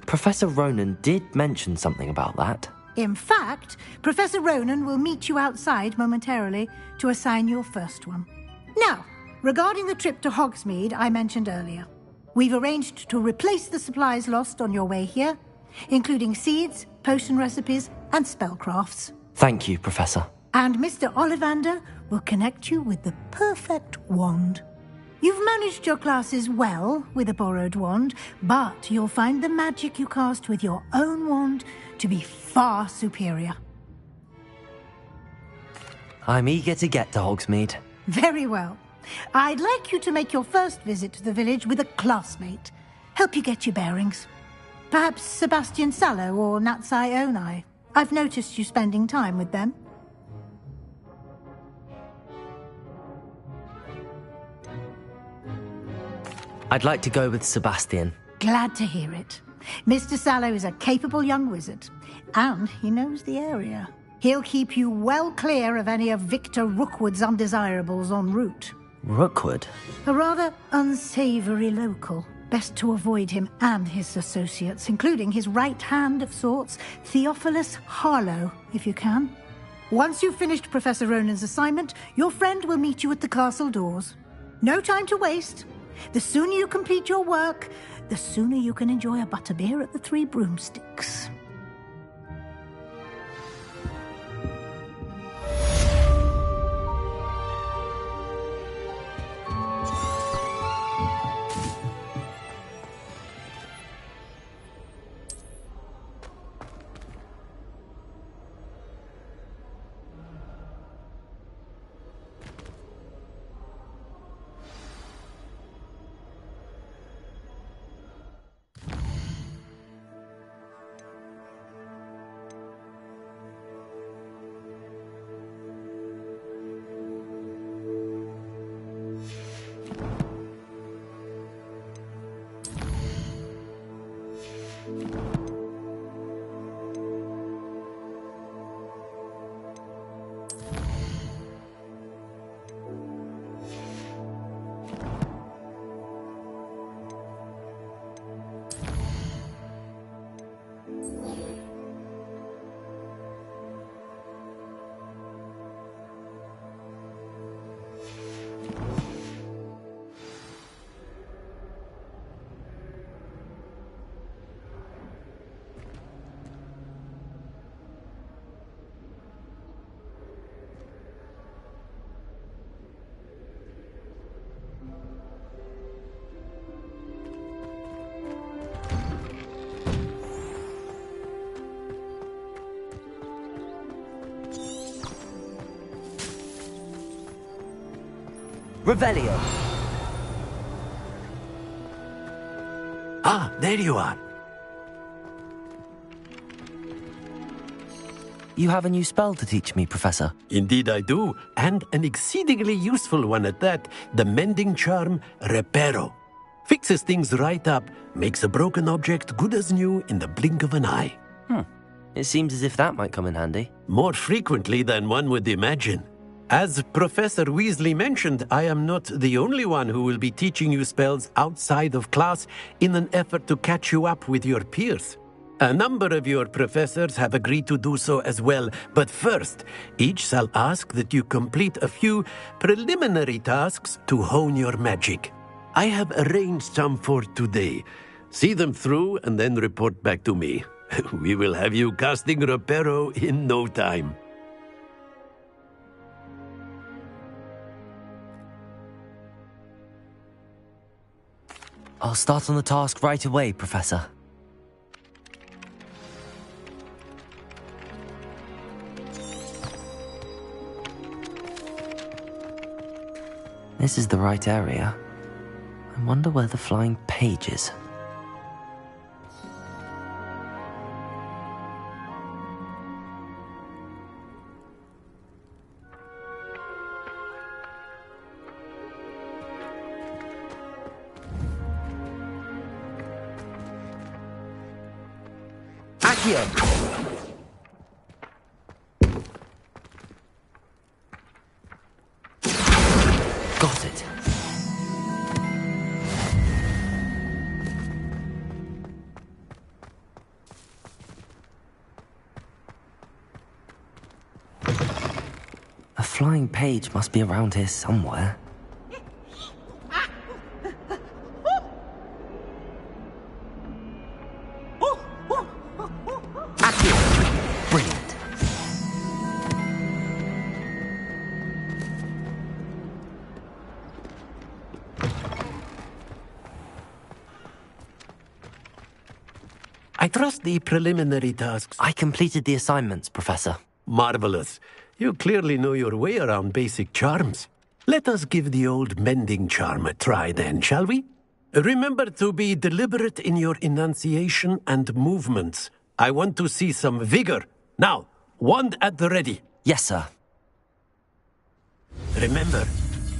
Professor Ronan did mention something about that. In fact, Professor Ronan will meet you outside momentarily to assign your first one. Now, regarding the trip to Hogsmeade I mentioned earlier, we've arranged to replace the supplies lost on your way here, including seeds, potion recipes, and spellcrafts. Thank you, Professor. And Mr. Ollivander will connect you with the perfect wand. You've managed your classes well with a borrowed wand, but you'll find the magic you cast with your own wand to be far superior. I'm eager to get to Hogsmeade. Very well. I'd like you to make your first visit to the village with a classmate. Help you get your bearings. Perhaps Sebastian Sallow or Natsai Onai. I've noticed you spending time with them. I'd like to go with Sebastian. Glad to hear it. Mr. Sallow is a capable young wizard, and he knows the area. He'll keep you well clear of any of Victor Rookwood's undesirables en route. Rookwood? A rather unsavory local. Best to avoid him and his associates, including his right hand of sorts, Theophilus Harlow, if you can. Once you've finished Professor Ronan's assignment, your friend will meet you at the castle doors. No time to waste. The sooner you complete your work, the sooner you can enjoy a butterbeer at the Three Broomsticks. Revelio. Ah, there you are. You have a new spell to teach me, Professor. Indeed I do, and an exceedingly useful one at that. The mending charm, Reparo. Fixes things right up, makes a broken object good as new in the blink of an eye. It seems as if that might come in handy. More frequently than one would imagine. As Professor Weasley mentioned, I am not the only one who will be teaching you spells outside of class in an effort to catch you up with your peers. A number of your professors have agreed to do so as well, but first, each shall ask that you complete a few preliminary tasks to hone your magic. I have arranged some for today. See them through and then report back to me. We will have you casting Reparo in no time. I'll start on the task right away, Professor. This is the right area. I wonder where the flying page is. Accio! Got it. A flying page must be around here somewhere. Brilliant. I trust the preliminary tasks. I completed the assignments, Professor. Marvelous. You clearly know your way around basic charms. Let us give the old mending charm a try then, shall we? Remember to be deliberate in your enunciation and movements. I want to see some vigor. Now, wand at the ready. Yes, sir. Remember,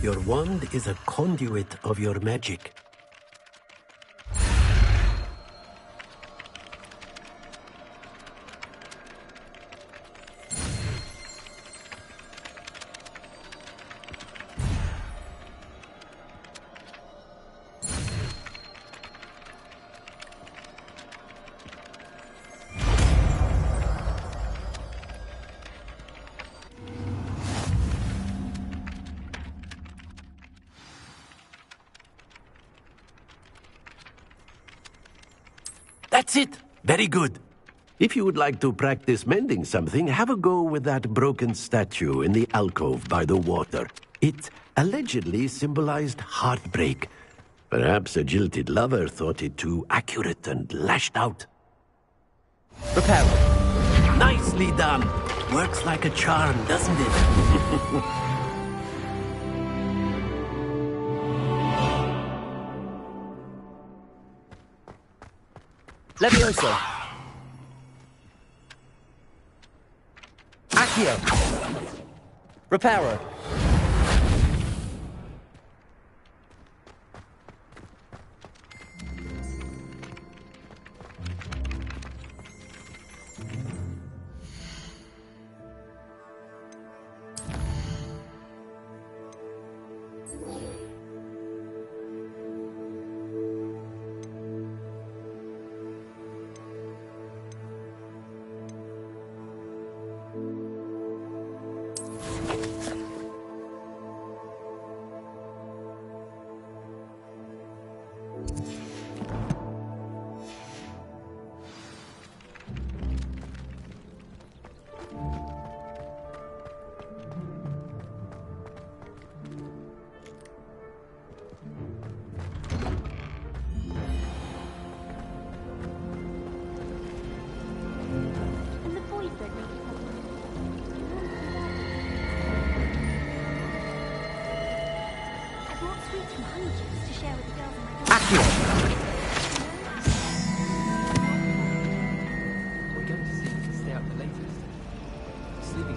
your wand is a conduit of your magic. That's it! Very good. If you would like to practice mending something, have a go with that broken statue in the alcove by the water. It allegedly symbolized heartbreak. Perhaps a jilted lover thought it too accurate and lashed out. Repair. Nicely done! Works like a charm, doesn't it? Levioso. Accio. Reparo.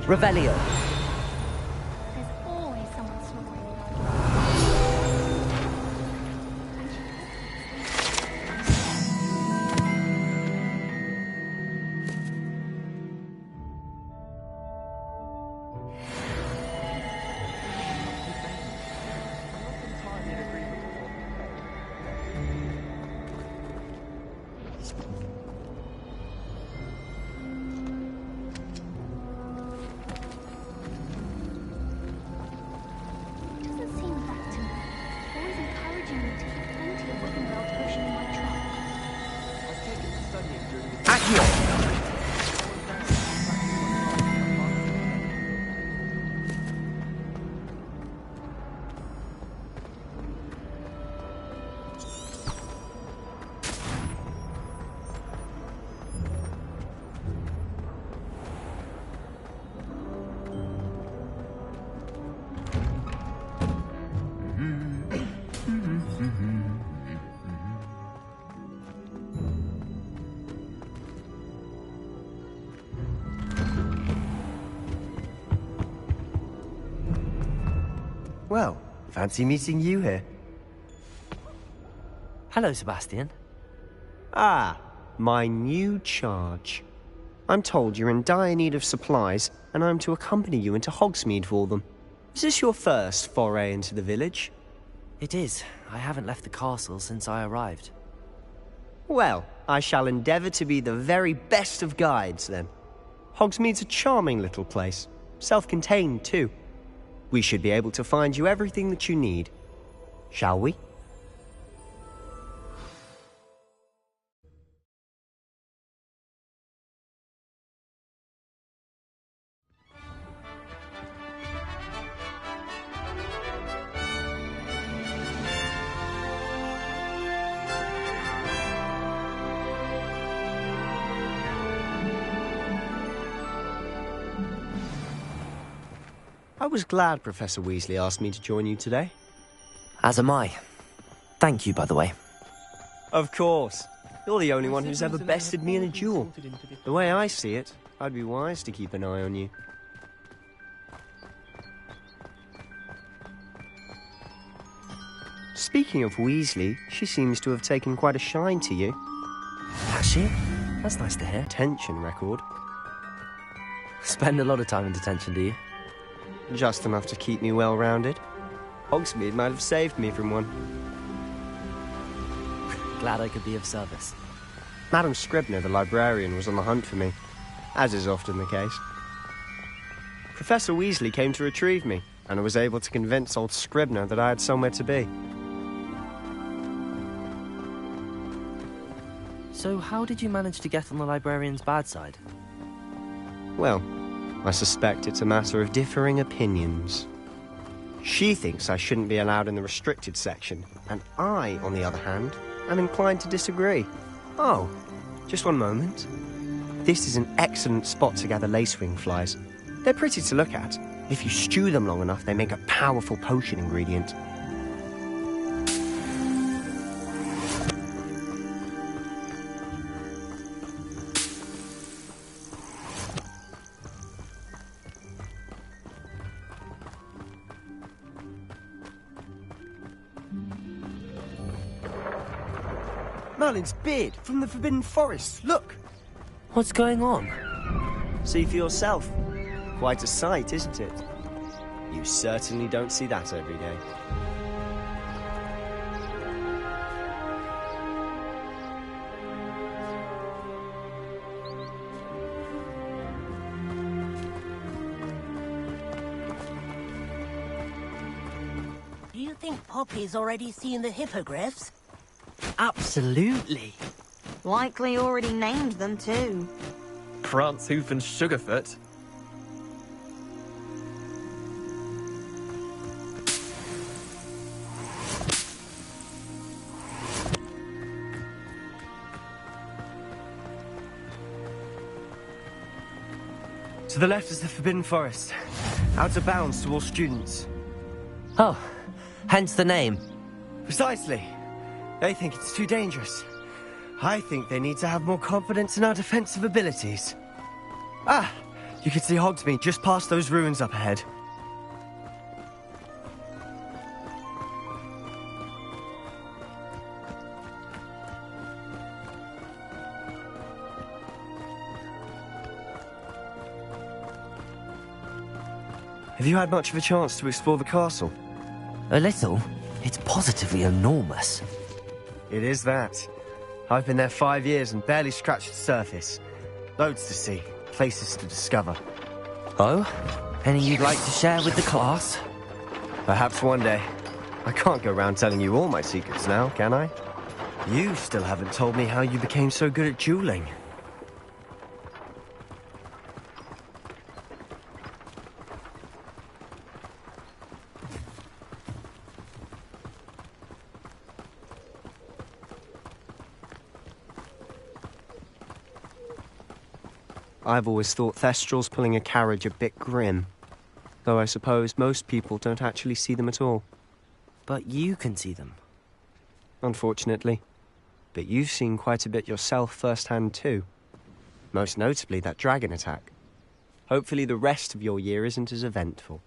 Revelio. There's always someone snoring. Well, fancy meeting you here. Hello, Sebastian. Ah, my new charge. I'm told you're in dire need of supplies, and I'm to accompany you into Hogsmeade for them. Is this your first foray into the village? It is. I haven't left the castle since I arrived. Well, I shall endeavour to be the very best of guides, then. Hogsmeade's a charming little place. Self-contained, too. We should be able to find you everything that you need. Shall we? I was glad Professor Weasley asked me to join you today. As am I. Thank you, by the way. Of course. You're the only one who's ever bested me in a duel. The way I see it, I'd be wise to keep an eye on you. Speaking of Weasley, she seems to have taken quite a shine to you. Has she? That's nice to hear. Detention record. Spend a lot of time in detention, do you? Just enough to keep me well-rounded. Hogsmeade might have saved me from one. Glad I could be of service. Madam Scribner, the librarian, was on the hunt for me, as is often the case. Professor Weasley came to retrieve me, and I was able to convince old Scribner that I had somewhere to be. So how did you manage to get on the librarian's bad side? Well, I suspect it's a matter of differing opinions. She thinks I shouldn't be allowed in the restricted section, and I, on the other hand, am inclined to disagree. Oh, just one moment. This is an excellent spot to gather lacewing flies. They're pretty to look at. If you stew them long enough, they make a powerful potion ingredient. Merlin's beard from the Forbidden Forest. Look! What's going on? See for yourself. Quite a sight, isn't it? You certainly don't see that every day. Do you think Poppy's already seen the hippogriffs? Absolutely. Likely already named them too. Prance, Hoof and Sugarfoot. To the left is the Forbidden Forest. Out of bounds to all students. Oh, hence the name. Precisely. They think it's too dangerous. I think they need to have more confidence in our defensive abilities. Ah, you can see Hogsmeade just past those ruins up ahead. Have you had much of a chance to explore the castle? A little. It's positively enormous. It is that. I've been there 5 years and barely scratched the surface. Loads to see, places to discover. Oh? Any you'd like to share with the class? Perhaps one day. I can't go around telling you all my secrets now, can I? You still haven't told me how you became so good at dueling. I've always thought Thestrals pulling a carriage a bit grim. Though I suppose most people don't actually see them at all. But you can see them. Unfortunately. But you've seen quite a bit yourself firsthand too. Most notably that dragon attack. Hopefully the rest of your year isn't as eventful.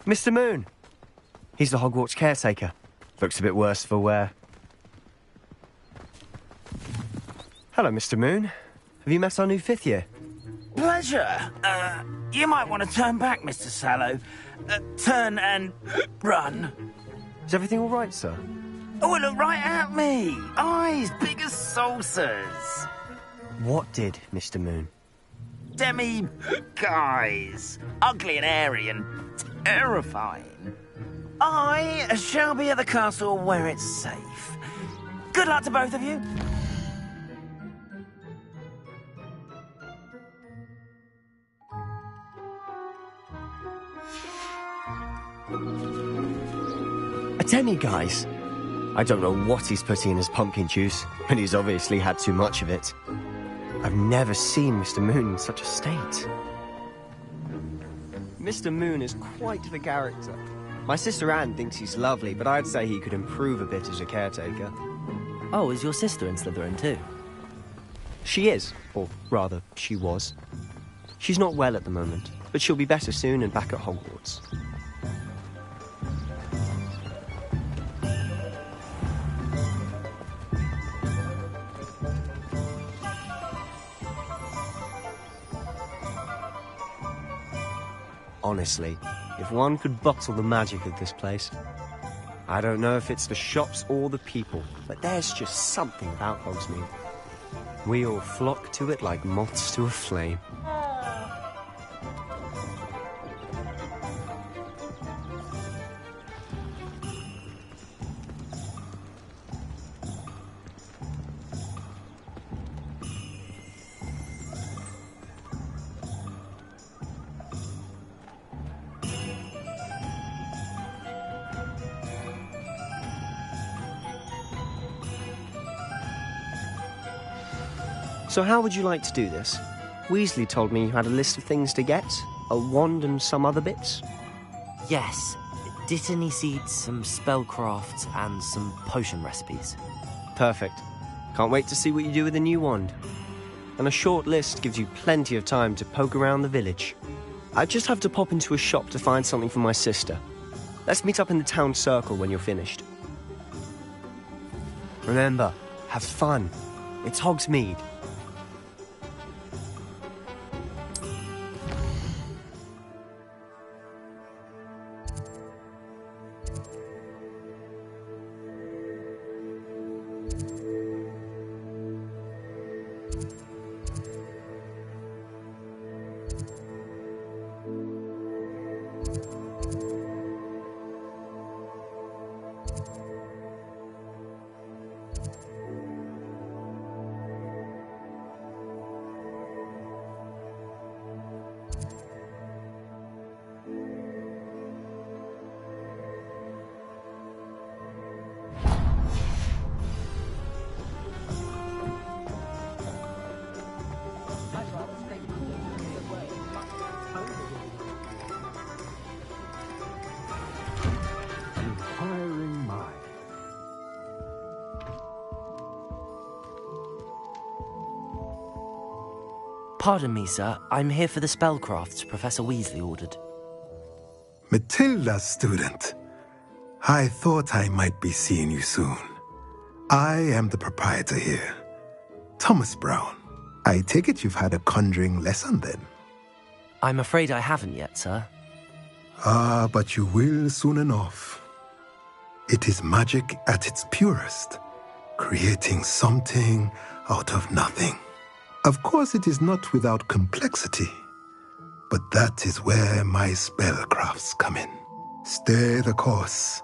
Mr. Moon. He's the Hogwarts caretaker. Looks a bit worse for wear. Hello, Mr. Moon. Have you met our new 5th year? Pleasure. You might want to turn back, Mr. Sallow. Turn and run. Is everything all right, sir? Oh, look right at me. Eyes big as saucers. What did, Mr. Moon? Guys. Ugly and hairy and terrifying. I shall be at the castle where it's safe. Good luck to both of you. A demi, guys. I don't know what he's putting in his pumpkin juice, but he's obviously had too much of it. I've never seen Mr. Moon in such a state. Mr. Moon is quite the character. My sister Anne thinks he's lovely, but I'd say he could improve a bit as a caretaker. Oh, is your sister in Slytherin too? She is, or rather, she was. She's not well at the moment, but she'll be better soon and back at Hogwarts. Honestly, if one could bottle the magic of this place. I don't know if it's the shops or the people, but there's just something about Hogsmeade. We all flock to it like moths to a flame. So how would you like to do this? Weasley told me you had a list of things to get, a wand and some other bits. Yes. Dittany seeds, some spellcraft, and some potion recipes. Perfect. Can't wait to see what you do with the new wand. And a short list gives you plenty of time to poke around the village. I just have to pop into a shop to find something for my sister. Let's meet up in the town circle when you're finished. Remember, have fun. It's Hogsmeade. Pardon me, sir. I'm here for the spellcrafts Professor Weasley ordered. Matilda's student. I thought I might be seeing you soon. I am the proprietor here, Thomas Brown. I take it you've had a conjuring lesson then? I'm afraid I haven't yet, sir. Ah, but you will soon enough. It is magic at its purest, creating something out of nothing. Of course, it is not without complexity, but that is where my spellcrafts come in. Stay the course,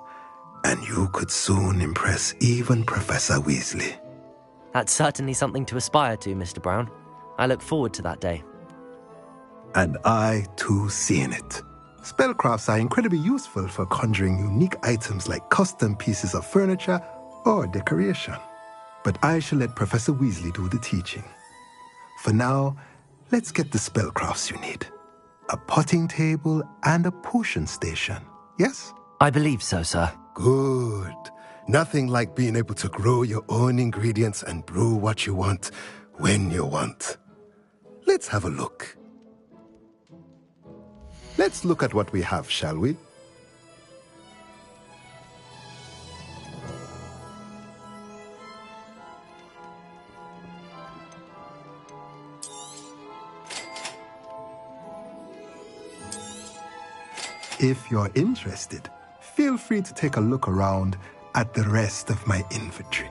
and you could soon impress even Professor Weasley. That's certainly something to aspire to, Mr. Brown. I look forward to that day. And I, too, seeing it. Spellcrafts are incredibly useful for conjuring unique items like custom pieces of furniture or decoration. But I shall let Professor Weasley do the teaching. For now, let's get the spellcrafts you need. A potting table and a potion station, yes? I believe so, sir. Good. Nothing like being able to grow your own ingredients and brew what you want, when you want. Let's have a look. Let's look at what we have, shall we? If you're interested, feel free to take a look around at the rest of my inventory.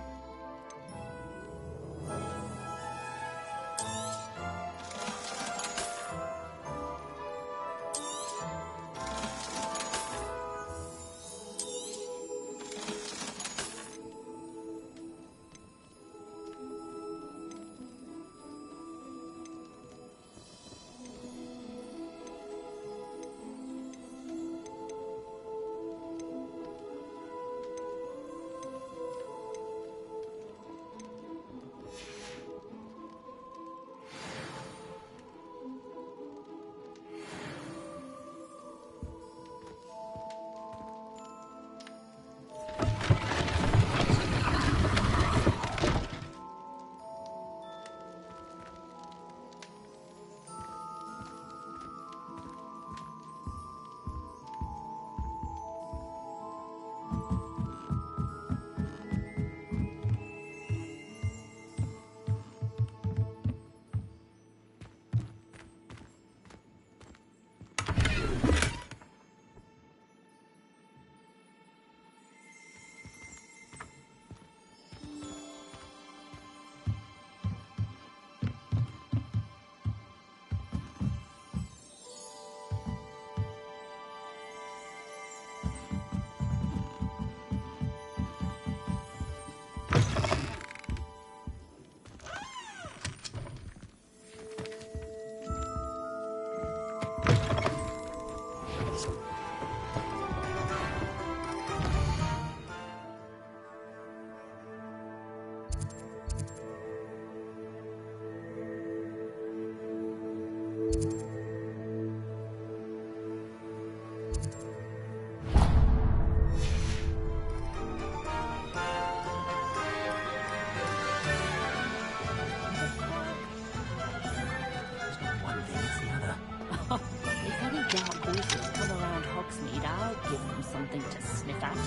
If any dark horses come around Hogsmeade, I'll give them something to sniff at.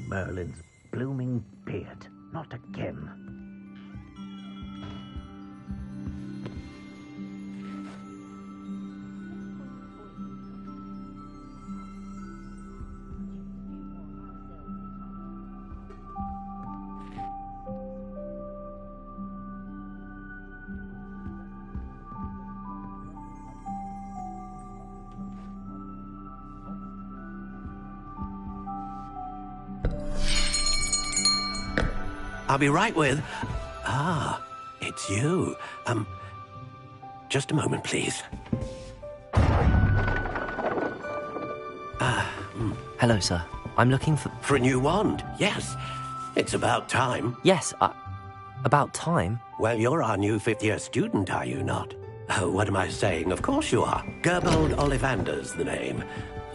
Merlin's blooming beard. Not again. I'll be right with... Ah, it's you. Just a moment, please. Hello, sir. I'm looking for... For a new wand, yes. It's about time. Yes, about time? Well, you're our new fifth-year student, are you not? Oh, what am I saying? Of course you are. Gerbold Ollivander's the name.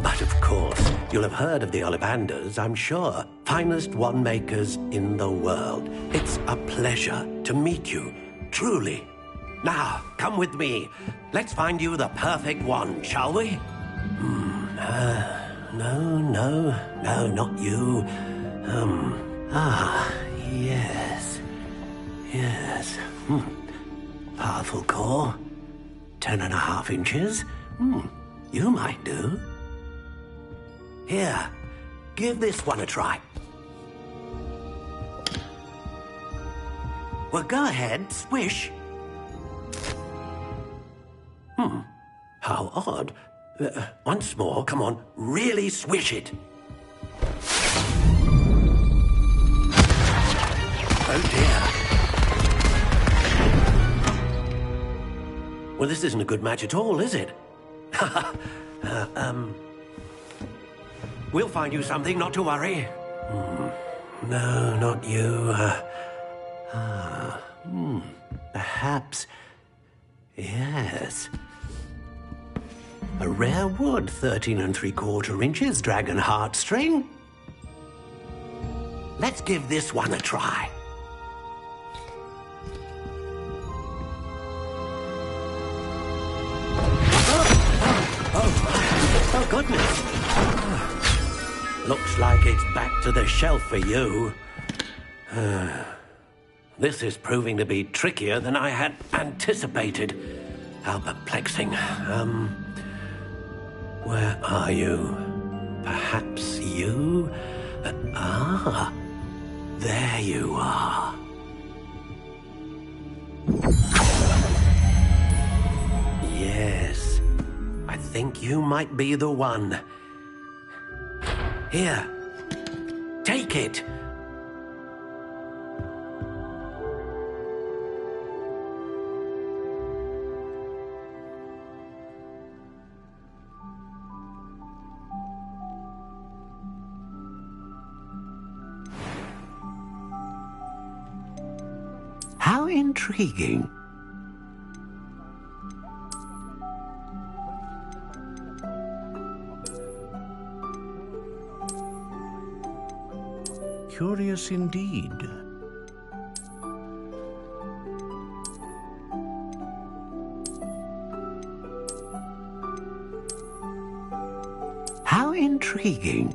But of course, you'll have heard of the Ollivanders, I'm sure. Finest wand makers in the world. It's a pleasure to meet you, truly. Now, come with me. Let's find you the perfect wand, shall we? No, not you. Yes. Powerful core. 10.5 inches. You might do. Here, give this one a try. Well, go ahead, swish. How odd. Once more, come on, really swish it. Oh dear. Well, this isn't a good match at all, is it? We'll find you something, not to worry. No, not you. Perhaps... Yes. A rare wood, 13 3/4 inches, dragon heartstring. Let's give this one a try. Oh, Looks like it's back to the shelf for you. This is proving to be trickier than I had anticipated. How perplexing. Where are you? Perhaps you? There you are. Yes, I think you might be the one. Here, take it. How intriguing. Curious indeed. How intriguing.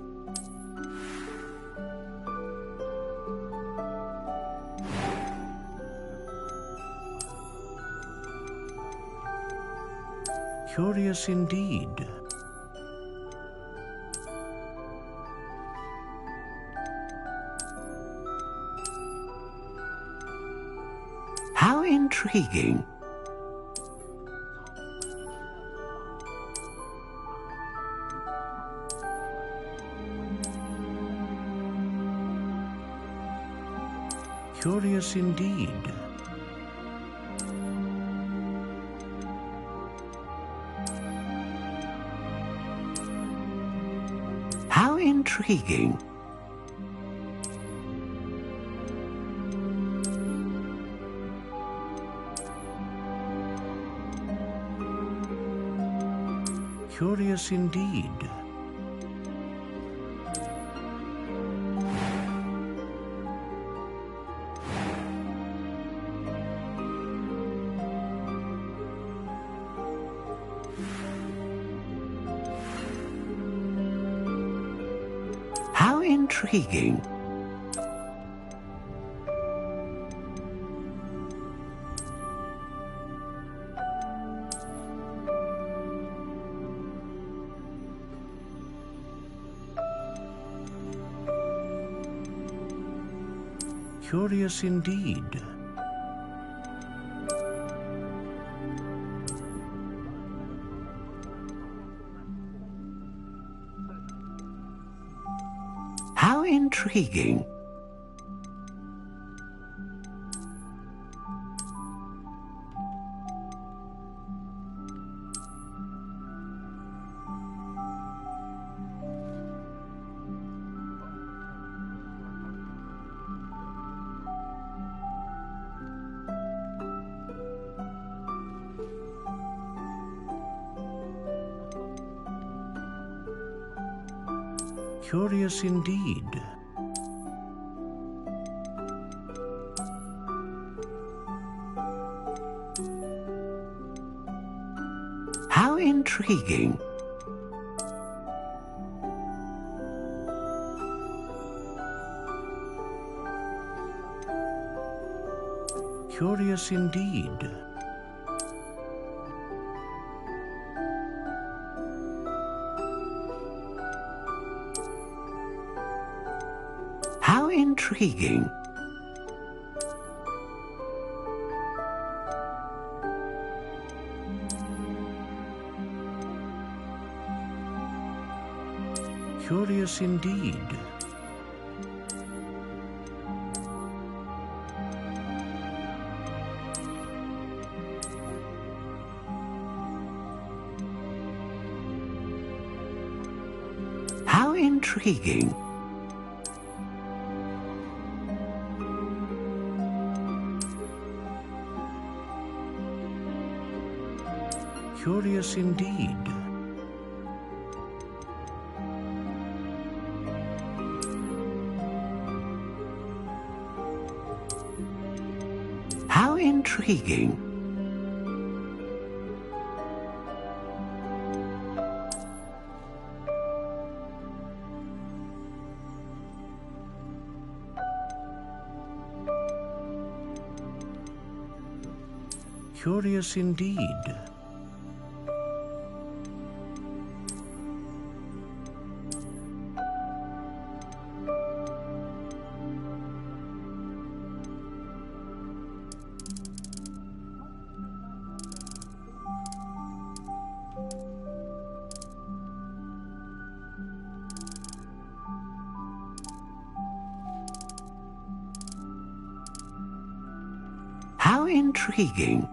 Curious indeed. How intriguing. Curious indeed. How intriguing. Curious indeed. How intriguing. Curious indeed. How intriguing. Curious indeed. How intriguing. Curious indeed. How intriguing. Curious indeed. How intriguing. Curious indeed. How intriguing. Curious indeed. How intriguing.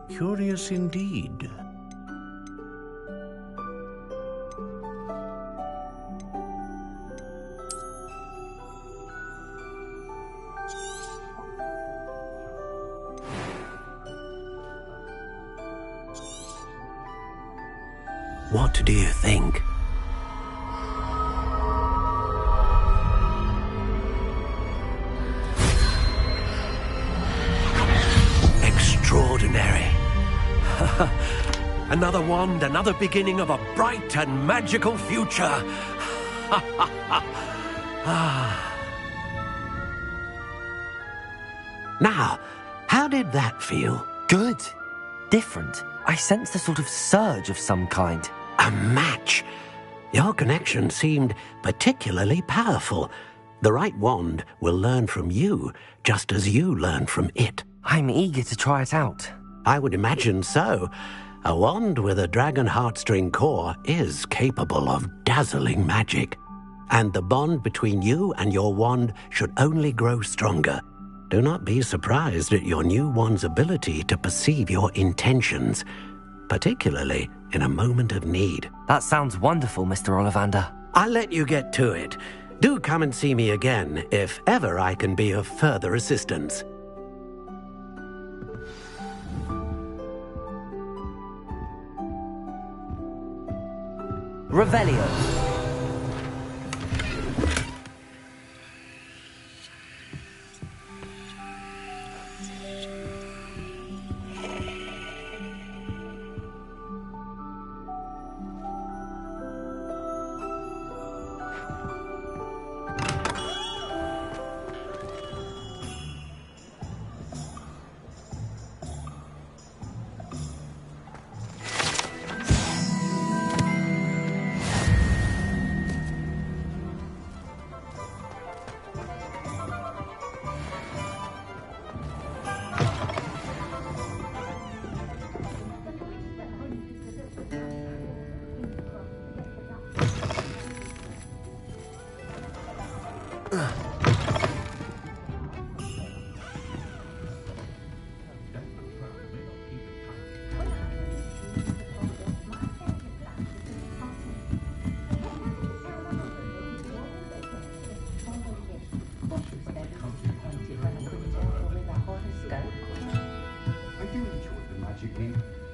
Curious indeed. What do you think? Extraordinary. Another wand, another beginning of a bright and magical future. Now, how did that feel? Good. Different. I sensed a sort of surge of some kind. A match. Your connection seemed particularly powerful. The right wand will learn from you, just as you learn from it. I'm eager to try it out. I would imagine so. A wand with a dragon heartstring core is capable of dazzling magic. And the bond between you and your wand should only grow stronger. Do not be surprised at your new wand's ability to perceive your intentions, particularly in a moment of need. That sounds wonderful, Mr. Ollivander. I'll let you get to it. Do come and see me again if ever I can be of further assistance. Revelio.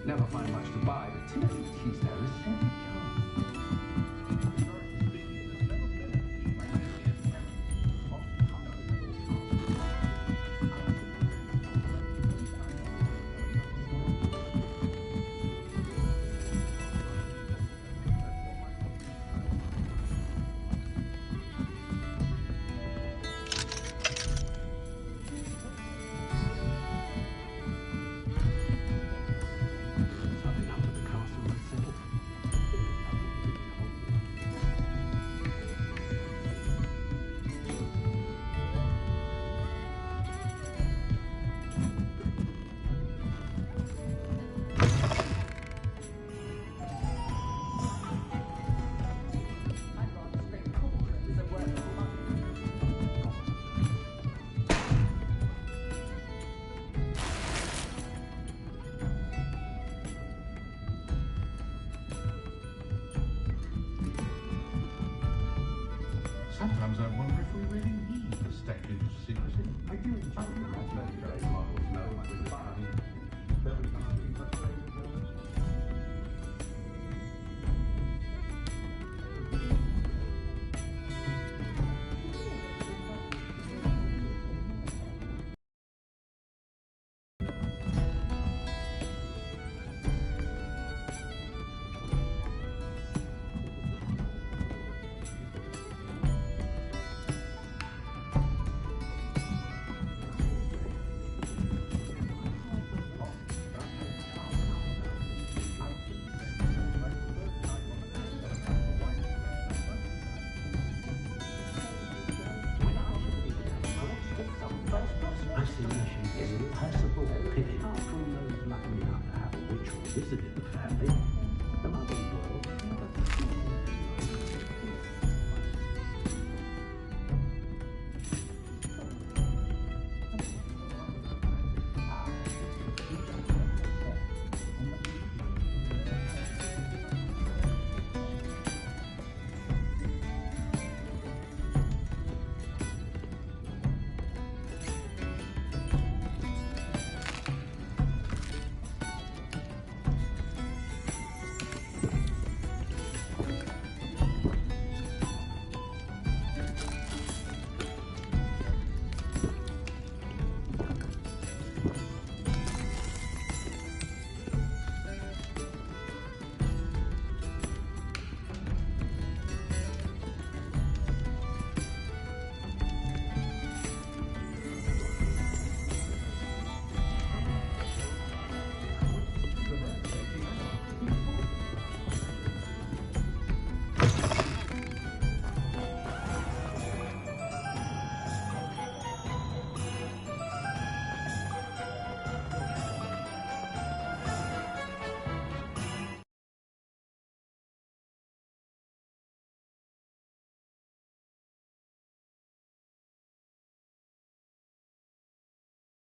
Never find much to buy, but Timothy Teasdale is simply Sometimes I wonder if we really need the statute of secrecy. I do enjoy the models know with fun.